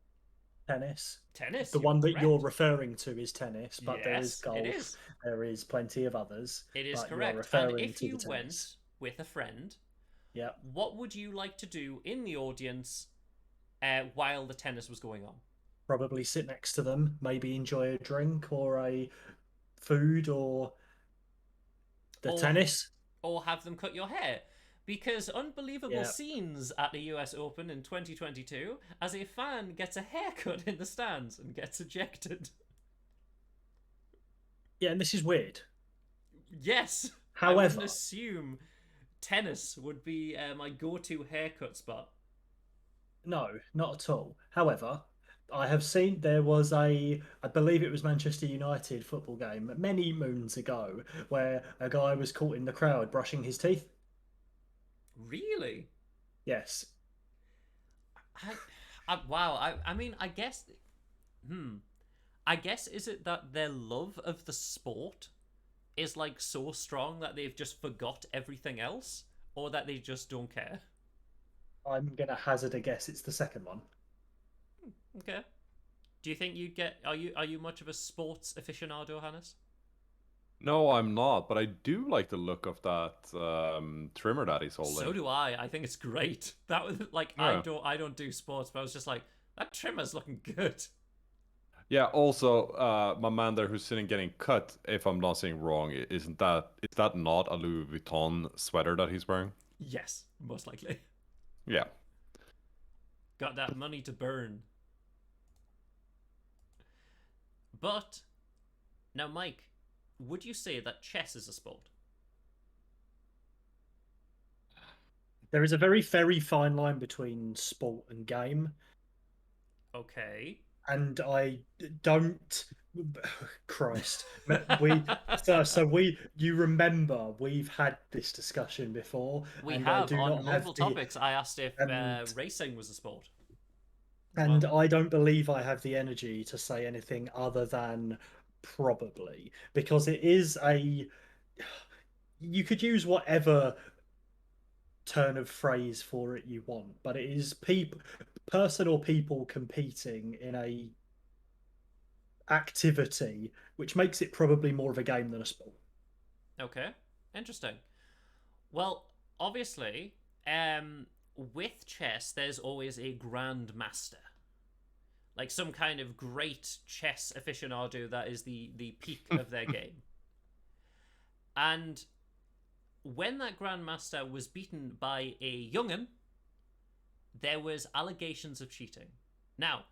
Tennis. Tennis, The you're one that you're correct. referring to is tennis, but there is Yes, it golf. is. There is plenty of others, It is but you are correct. And referring if to you the tennis. went with a friend, Yep. what would you like to do in the audience while the tennis was going on? Probably sit next to them, maybe enjoy a drink or a food or the Or tennis. have them cut your hair? Because unbelievable Yeah. scenes at the US Open in 2022 as a fan gets a haircut in the stands and gets ejected. Yeah, and this is weird. Yes, I wouldn't However, assume tennis would be my go-to haircut spot. no, not at all. However, I have seen there was I believe it was Manchester United football game many moons ago where a guy was caught in the crowd brushing his teeth. Really? Yes. I, wow. I mean, I guess. Hmm. I guess is it that their love of the sport is like so strong that they've just forgot everything else, or that they just don't care? I'm gonna hazard a guess. It's the second one. Okay. Do you think you'd get? Are you much of a sports aficionado, Hannes? No, I'm not, but I do like the look of that trimmer that he's So holding. do I. I think it's great. That was like Yeah. I don't do sports, but I was just like that trimmer's looking good. Yeah, also, my man there who's sitting getting cut, if I'm not saying wrong, is that not a Louis Vuitton sweater that he's wearing? Yes, most likely. Yeah. Got that money to burn. But now, Mike, would you say that chess is a sport? There is a very fine line between sport and game, Okay. and I don't. Christ, we so we you remember we've had this discussion before, We and I have do on not have multiple the topics. I asked if and racing was a sport. and Well, I don't believe I have the energy to say anything other than probably, because it is a, you could use whatever turn of phrase for it you want, but it is people, person or people competing in a activity, which makes it probably more of a game than a sport. okay, interesting. Well, obviously, with chess, there's always a grandmaster, like some kind of great chess aficionado that is the peak of their game. And when that grandmaster was beaten by a young'un, there was allegations of cheating. Now,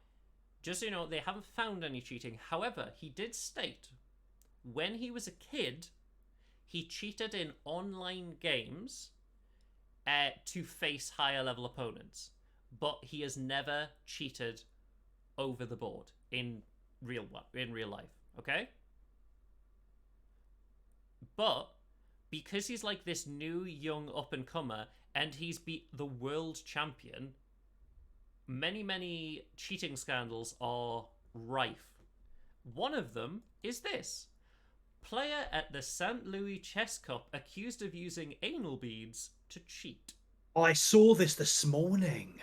just so you know, they haven't found any cheating. However, he did state when he was a kid, he cheated in online games to face higher level opponents, but he has never cheated over the board in real life. Okay, but because he's like this new young up and comer and he's beat the world champion, many cheating scandals are rife. One of them is this: player at the St. Louis Chess Cup accused of using anal beads to cheat. I saw this morning.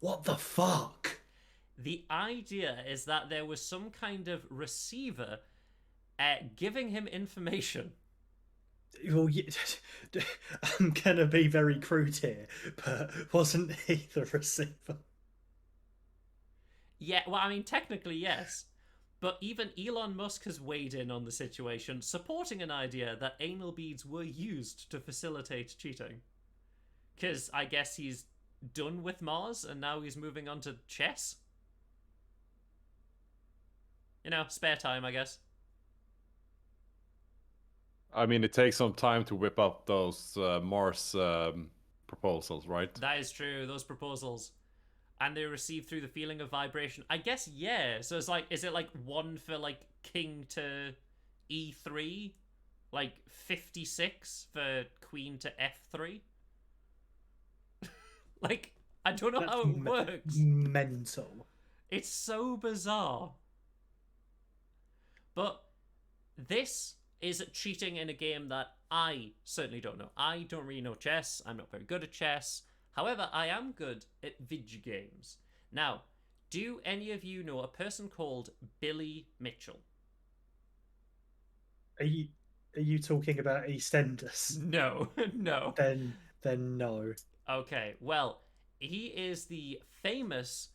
What the fuck? The idea is that there was some kind of receiver giving him information. Well, I'm gonna be very crude here, but wasn't he the receiver? Yeah, well, I mean, technically, yes. But even Elon Musk has weighed in on the situation, supporting an idea that anal beads were used to facilitate cheating. Because I guess he's done with Mars and now he's moving on to chess. You know, spare time, I guess. I mean, it takes some time to whip up those Mars proposals, right? That is true, those proposals. And they're received through the feeling of vibration. I guess, yeah. So it's like, is it like one for like king to E3? Like 56 for queen to F3? Like, I don't know That's how it works. mental. It's so bizarre. But this is cheating in a game that I certainly don't know. I don't really know chess. I'm not very good at chess. However, I am good at video games. Now, do any of you know a person called Billy Mitchell? Are you talking about EastEnders? No, no. Then no. Okay, well, he is the famous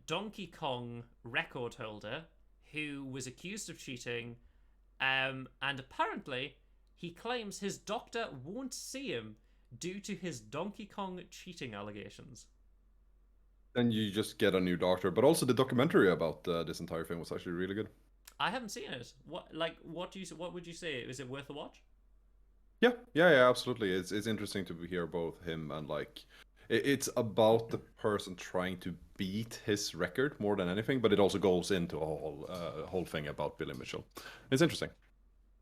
Donkey Kong record holder who was accused of cheating, and apparently he claims his doctor won't see him due to his Donkey Kong cheating allegations. Then you just get a new doctor. But also the documentary about this entire thing was actually really good. I haven't seen it. What would you say? Is it worth a watch? Yeah, absolutely. It's interesting to hear both him and like it's about the person trying to beat his record more than anything, but it also goes into a whole thing about Billy Mitchell. It's interesting.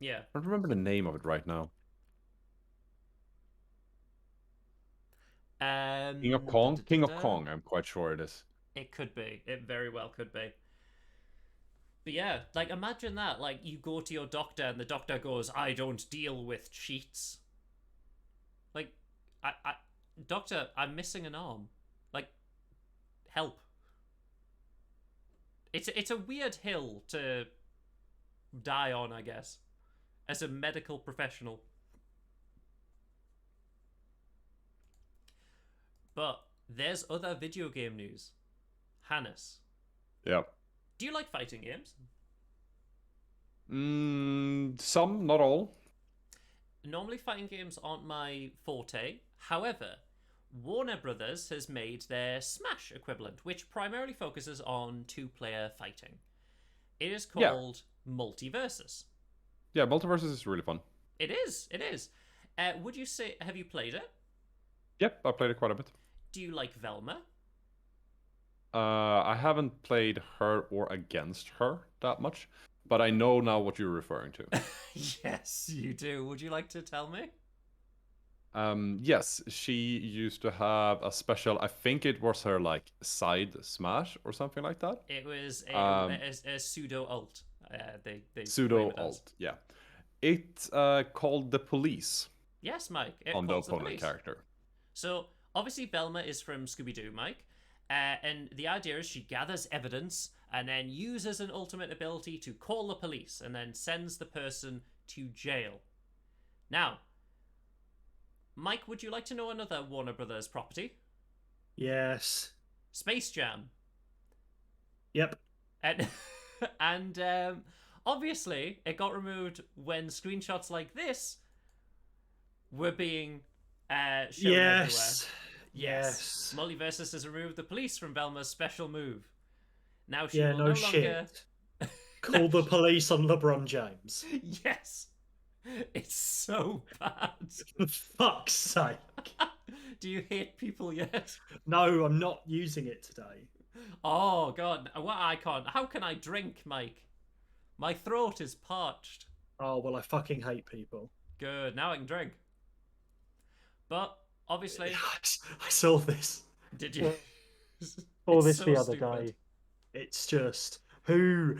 Yeah. I don't remember the name of it right now. King of Da, Kong? da, da, King of da. Kong, I'm quite sure it is. It could be. It very well could be. But yeah, like imagine that. Like you go to your doctor and the doctor goes, "I don't deal with cheats." Like, I doctor, I'm missing an arm. Like, help. It's a weird hill to die on, I guess, as a medical professional. But there's other video game news. Hannes, Yeah. do you like fighting games? Some, not all. Normally, fighting games aren't my forte. However, Warner Brothers has made their Smash equivalent, which primarily focuses on two-player fighting. It is Yeah. called Multiversus. Yeah, Multiverses is really fun. It is. It is. Would you say? Have you played it? Yep, I played it quite a bit. Do you like Velma? I haven't played her or against her that much, but I know now what you're referring to. Yes, you do. Would you like to tell me? Yes, she used to have a special. I think it was her like side smash or something like that. It was a pseudo ult. They Pseudo frame it as. alt. Yeah, it called the police Yes, Mike. It on the calls the opponent police. character. So obviously Velma is from Scooby Doo, Mike, and the idea is she gathers evidence and then uses an ultimate ability to call the police and then sends the person to jail. Now, Mike, would you like to know another Warner Brothers property? Yes. Space Jam. Yep. And and obviously it got removed when screenshots like this were being shown everywhere. Yes. Multiversus has removed the police from Velma's special move. Now she Yeah, will no no shit. longer. Call the police on LeBron James. Yes, it's so bad. For fuck's sake. Do you hate people yet? No, I'm not using it today. Oh god, what I can't. How can I drink, Mike? My throat is parched. Oh, well, I fucking hate people. Good, now I can drink. But obviously, I saw this. did you? Saw It's this so the other stupid. day. It's just, who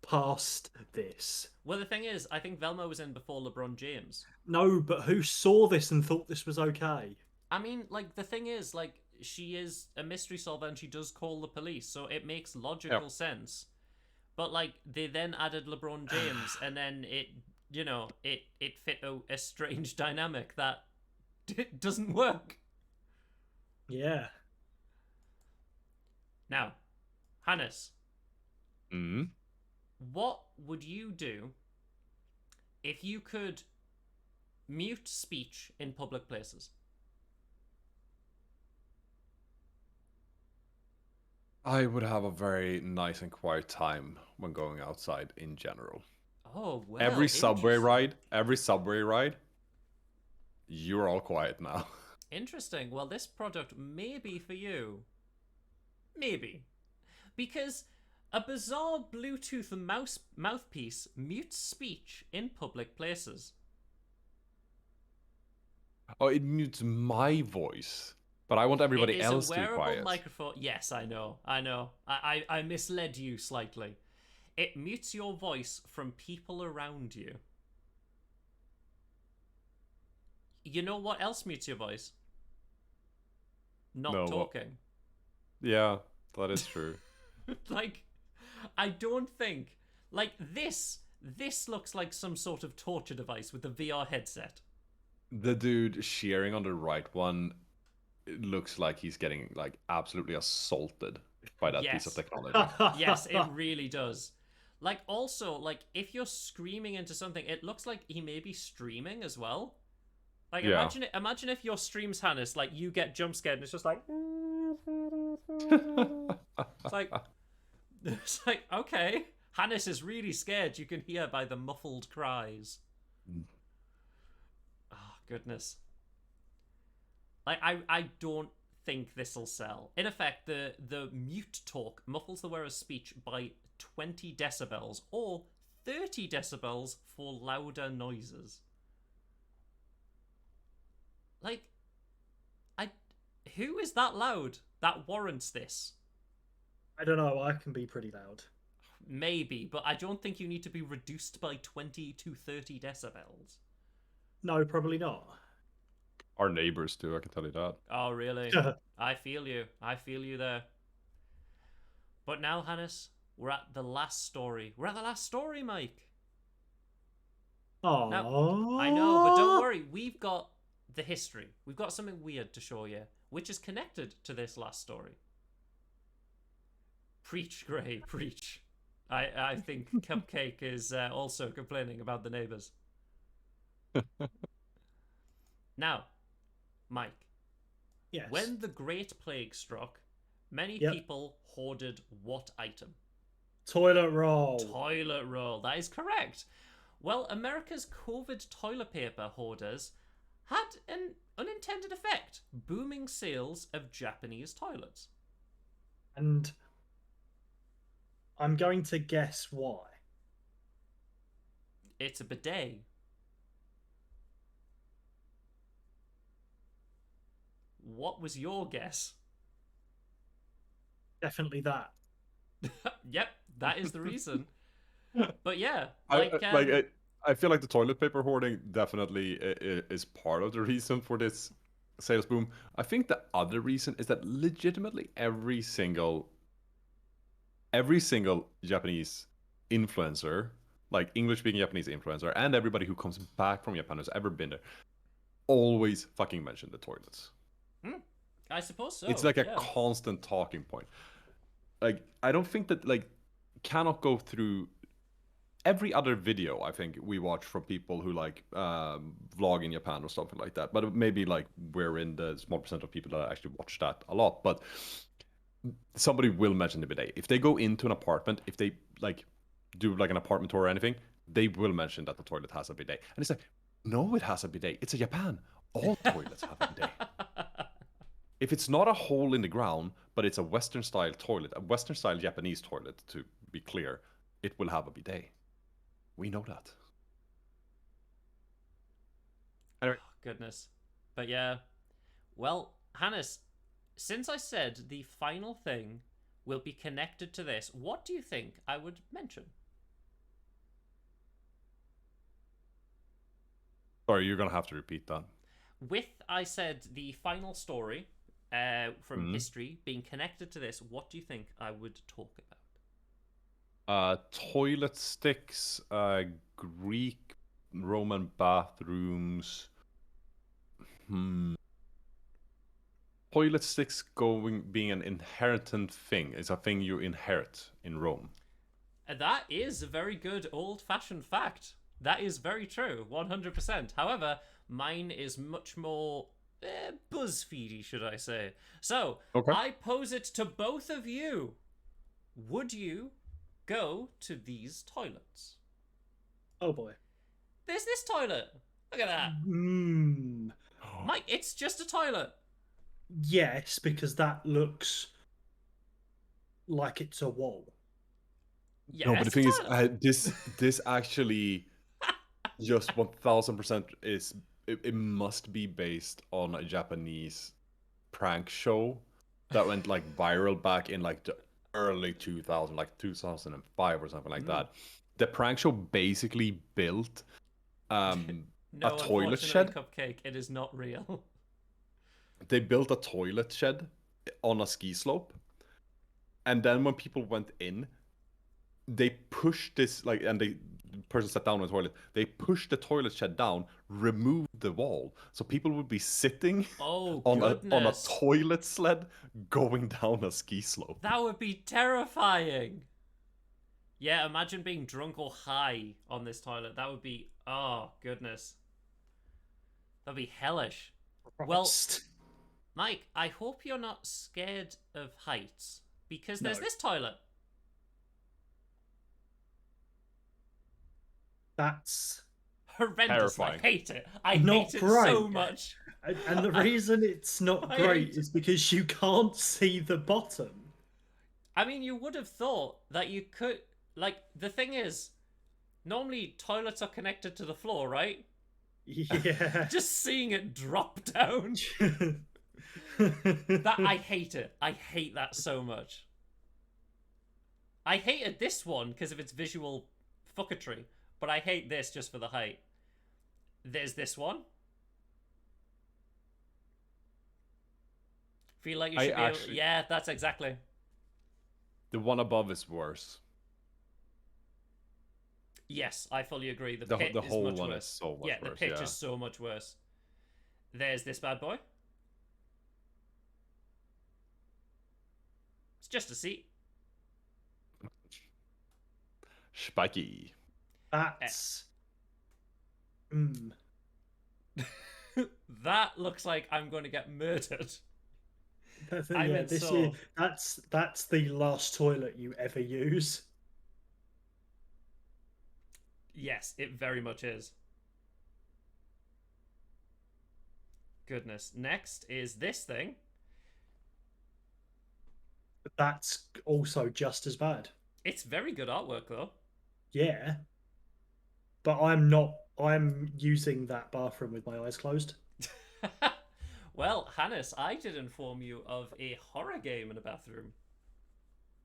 passed this? Well, the thing is, I think Velma was in before LeBron James. No, but who saw this and thought this was okay? I mean, like, the thing is, like, she is a mystery solver and she does call the police, so it makes logical sense. But, like, they then added LeBron James, and then it fit a strange dynamic that doesn't work. Yeah. Now, Hannes, Mm. what would you do if you could mute speech in public places? I would have a very nice and quiet time when going outside in general. Oh, well. Every subway interesting. ride, you're all quiet now. Interesting. Well, this product may be for you. Maybe. Because a bizarre Bluetooth mouthpiece mutes speech in public places. Oh, it mutes my voice, but I want everybody else It is to a be wearable quiet. microphone. Yes, I know. I misled you slightly. It mutes your voice from people around you. You know what else mutes your voice? Not No, what? talking. Yeah, that is true. Like, I don't think, like, this looks like some sort of torture device with a VR headset. The dude cheering on the right one, it looks like he's getting like absolutely assaulted by that piece of Yes. technology. Yes, it really does. Like, also, like, if you're screaming into something, it looks like he may be streaming as well. Like, Yeah. imagine if your streams, Hannes, like, you get jump scared and it's just like... It's like, okay. Hannes is really scared, you can hear by the muffled cries. Oh, goodness. Like, I don't think this'll sell. In effect, the mute talk muffles the wearer's speech by 20 decibels or 30 decibels for louder noises. Like, who is that loud that warrants this? I don't know, I can be pretty loud. Maybe, but I don't think you need to be reduced by 20 to 30 decibels. No, probably not. Our neighbors do, I can tell you that. Oh, really? I feel you. I feel you there. But now, Hannes, we're at the last story. We're at the last story, Mike. Now, I know, but don't Oh, worry. We've got the history. We've got something weird to show you, which is connected to this last story. Preach, Gray, preach. I think Cupcake is also complaining about the neighbors. Now, Mike, yes. when the Great Plague struck, many Yep. people hoarded what item? Toilet roll. Toilet roll. That is correct. Well, America's COVID toilet paper hoarders had an unintended effect, booming sales of Japanese toilets. And I'm going to guess why. It's a bidet. What was your guess? Definitely that. Yep, that is the reason. But yeah, I feel like the toilet paper hoarding definitely is part of the reason for this sales boom. I think the other reason is that legitimately every single Japanese influencer, like English-speaking Japanese influencer, and everybody who comes back from Japan who's ever been there, always fucking mention the toilets. I suppose so. It's like a yeah. constant talking point. Like, I don't think that, like, cannot go through every other video I think we watch from people who like vlog in Japan or something like that. But maybe like we're in the small percent of people that actually watch that a lot. But somebody will mention the bidet. If they go into an apartment, if they like do like an apartment tour or anything, they will mention that the toilet has a bidet. And it's like, no, it has a bidet. It's a Japan. All toilets have a bidet. If it's not a hole in the ground, but it's a Western style toilet, a Western style Japanese toilet, to be clear, it will have a bidet. We know that. Anyway. Oh, goodness. But yeah. Well, Hannes, since I said the final thing will be connected to this, what do you think I would mention? Sorry, you're going to have to repeat that. I said the final story from history being connected to this, what do you think I would talk about? Toilet sticks, Greek Roman bathrooms. Toilet sticks being an inheritant thing. It's a thing you inherit in Rome. That is a very good old-fashioned fact. That is very true, 100%. However, mine is much more BuzzFeedy, should I say. So, Okay. I pose it to both of you. Would you go to these toilets? Oh boy. There's this toilet. Look at that. Mike, it's just a toilet. Yes, because that looks like it's a wall. Yeah, No, but the thing is, this actually just 1000% is it must be based on a Japanese prank show that went like viral back in like the early 2000, like 2005 or something like that. The prank show basically built a toilet shed. Cupcake, it is not real. They built a toilet shed on a ski slope, and then when people went in, they pushed this and the person sat down on the toilet. They pushed the toilet shed down, removed the wall, so people would be sitting on a toilet sled going down a ski slope. That would be terrifying. Yeah, imagine being drunk or high on this toilet. That would be, oh goodness, that'd be hellish. Well, Mike, I hope you're not scared of heights, because there's this toilet. That's horrendous. Terrifying. I hate it. I hate it so much. And the reason it's not great is because you can't see the bottom. I mean, you would have thought that you could... Like, the thing is, normally toilets are connected to the floor, right? Yeah. Just seeing it drop down. I hate it. I hate that so much. I hated this one because of its visual fucketry, but I hate this just for the height. There's this one. Feel like you I should be able... actually- Yeah, that's exactly. The one above is worse. Yes, I fully agree. The The pit is whole much one worse. is so much yeah, worse. the pitch Yeah. is so much worse. There's this bad boy. It's just a seat. Spiky. That's. That looks like I'm going to get murdered. I'm Yeah, in this Saw. is that's the last toilet you ever use. Yes, it very much is. Goodness. Next is this thing. That's also just as bad. It's very good artwork, though. Yeah. But I'm using that bathroom with my eyes closed. Well, Hannes, I did inform you of a horror game in a bathroom.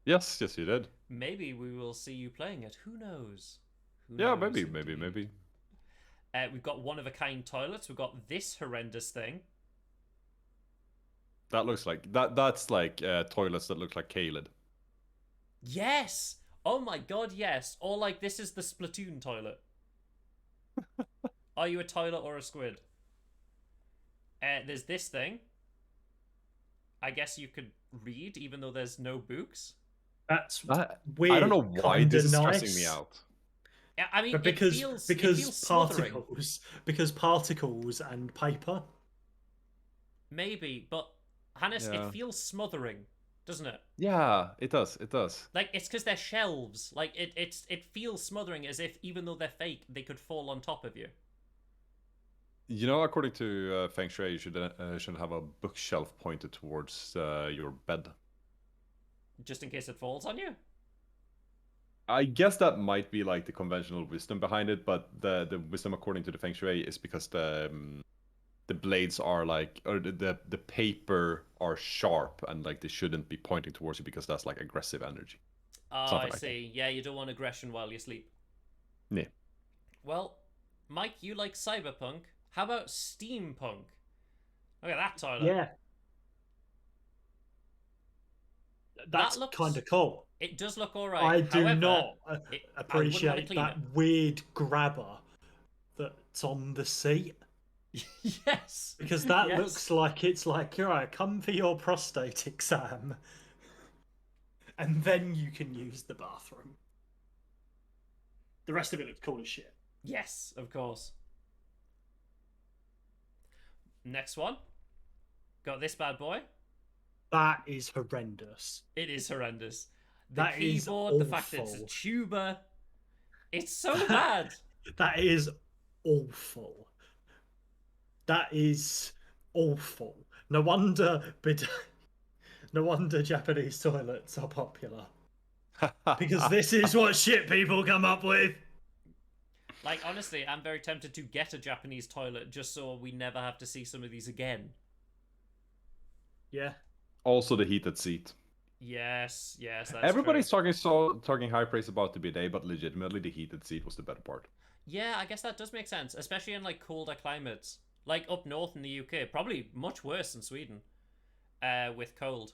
Yes, you did. Maybe we will see you playing it. Who knows? Who Yeah, knows, maybe. indeed. We've got one-of-a-kind toilets. We've got this horrendous thing. That looks like that's like toilets that look like Caled. Yes! Oh my god, yes. Or like, this is the Splatoon toilet. Are you a toilet or a squid? There's this thing. I guess you could read, even though there's no books. That's That, weird. I don't know why kinda this is nice. stressing me out. Yeah, I mean, But it feels smothering. particles and paper. Maybe, but Hannes, Yeah. it feels smothering, doesn't it? Yeah, it does. It does. Like, it's because they're shelves. Like, it feels smothering, as if even though they're fake, they could fall on top of you. You know, according to Feng Shui, you should have a bookshelf pointed towards your bed. Just in case it falls on you. I guess that might be like the conventional wisdom behind it, but the wisdom according to the Feng Shui is because the blades are like, or the paper are sharp and like they shouldn't be pointing towards you because that's like aggressive energy. Oh, Something I like see. Yeah, you don't want aggression while you sleep. Yeah. Well, Mike, you like cyberpunk. How about steampunk? Look at that toilet. Yeah. That's looks- kind of cool. It does look alright. I do However, not I wouldn't wanna appreciate clean that weird grabber that's on the seat. Yes. Because that Yes. looks like it's like, all right, come for your prostate exam. And then you can use the bathroom. The rest of it looks cool as shit. Yes, of course. Next one. Got this bad boy. That is horrendous. It is horrendous. The That is keyboard, the fact that it's a awful. tuba. It's so bad. That is awful. That is awful. No wonder Japanese toilets are popular. Because this is what shit people come up with. Like, honestly, I'm very tempted to get a Japanese toilet just so we never have to see some of these again. Yeah. Also, the heated seat. Yes, that's Everybody's true. talking high praise about the bidet, but legitimately, the heated seat was the better part. Yeah, I guess that does make sense, especially in, like, colder climates. Like, up north in the UK. Probably much worse in Sweden. With cold.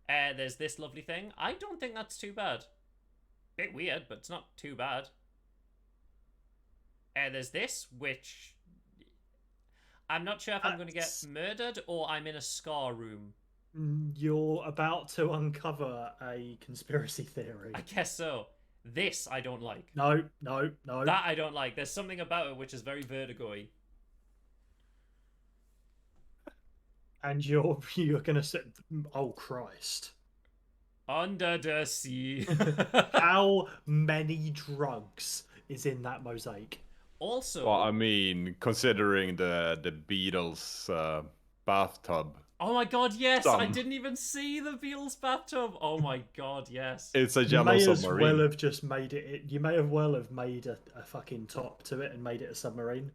There's this lovely thing. I don't think that's too bad. Bit weird, but it's not too bad. There's this, which I'm not sure if I'm going to get That's- murdered or I'm in a scar room. You're about to uncover a conspiracy theory. I guess so. This I don't like. No. That I don't like. There's something about it which is very Vertigo-y. And you're gonna say, oh Christ. Under the sea. How many drugs is in that mosaic? Also, Well, I mean, considering the Beatles bathtub, oh my god, yes! I Some. didn't even see the Beatles bathtub. Oh my god, yes. it's a You yellow may as submarine. well have just made it. You may have well have made a fucking top to it and made it a submarine.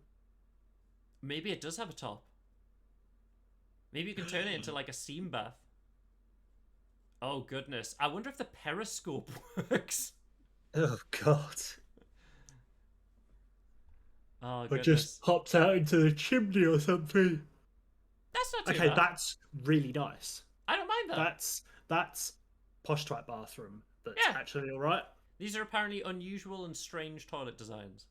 Maybe it does have a top. Maybe you can turn it into like a steam bath. Oh goodness. I wonder if the periscope works. Oh God. Oh I just goodness. popped out into the chimney or something. That's not too Okay, bad. that's really nice. I don't mind that. That's posh type bathroom. That's Yeah. actually all right. These are apparently unusual and strange toilet designs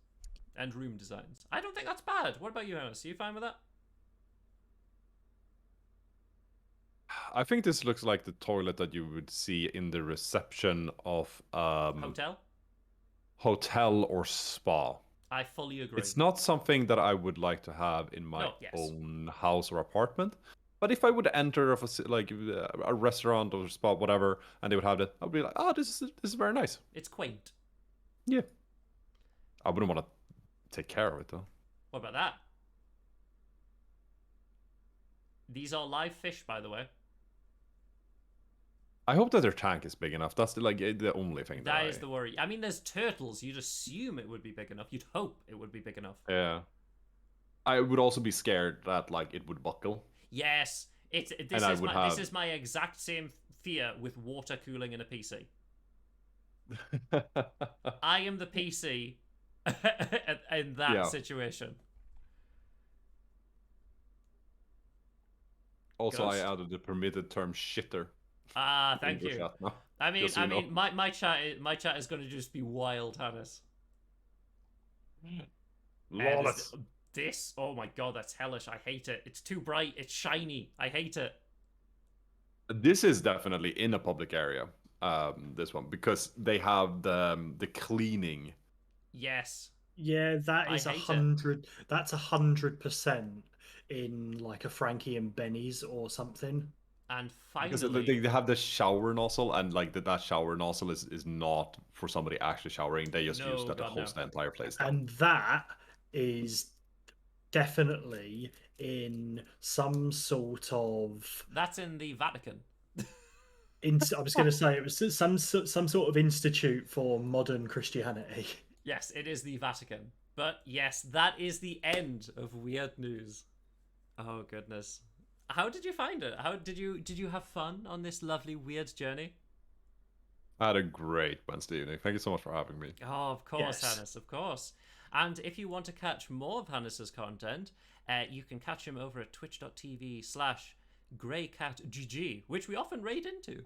and room designs. I don't think that's bad. What about you, Hannes? Are you fine with that? I think this looks like the toilet that you would see in the reception of Hotel? hotel or spa. I fully agree. It's not something that I would like to have in my No, yes. own house or apartment. But if I would enter like a restaurant or spa, whatever, and they would have it, I'd be like, oh, this is very nice. It's quaint. Yeah. I wouldn't want to take care of it though. What about that? These are live fish, by the way. I hope that their tank is big enough. That's the only thing That is the worry. I mean, there's turtles. You'd assume it would be big enough. You'd hope it would be big enough. Yeah. I would also be scared that like it would buckle. Yes, this is my exact same fear with water cooling in a PC. I am the PC in that situation. Also, Ghost. I added the permitted term shitter. Ah, thank you. I mean, Just so you know. my chat is going to just be wild, Hannes. Lawless. This, oh my god, that's hellish. I hate it. It's too bright. It's shiny. I hate it. This is definitely in a public area. This one because they have the cleaning. Yes. Yeah, that I is hate it. 100. That's 100% in like a Frankie and Benny's or something. And Because finally, they have the shower nozzle, and like that shower nozzle is not for somebody actually showering. They just No, use that to God, hose no. the entire place down. And that is definitely in some sort of. That's in the Vatican. I was going to say it was some sort of institute for modern Christianity. Yes, it is the Vatican. But yes, that is the end of weird news. Oh goodness. How did you find it? How did you have fun on this lovely weird journey? I had a great Wednesday evening. Thank you so much for having me. Oh, of course, Yes. Hannes, of course. And if you want to catch more of Hannes's content, you can catch him over at twitch.tv/greycatgg, which we often raid into.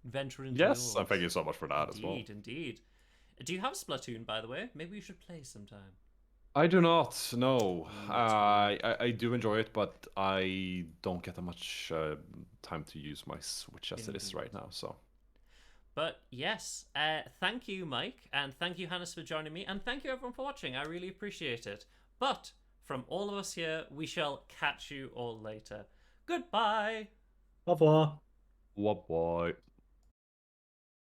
Venture into Yes, the and thank you so much for that as well. Indeed. Do you have Splatoon, by the way? Maybe we should play sometime. I do not. No, that's I do enjoy it, but I don't get that much time to use my Switch as it is right now. So. But yes, thank you, Mike, and thank you, Hannes, for joining me, and thank you, everyone, for watching. I really appreciate it. But from all of us here, we shall catch you all later. Goodbye. Au revoir. What boy?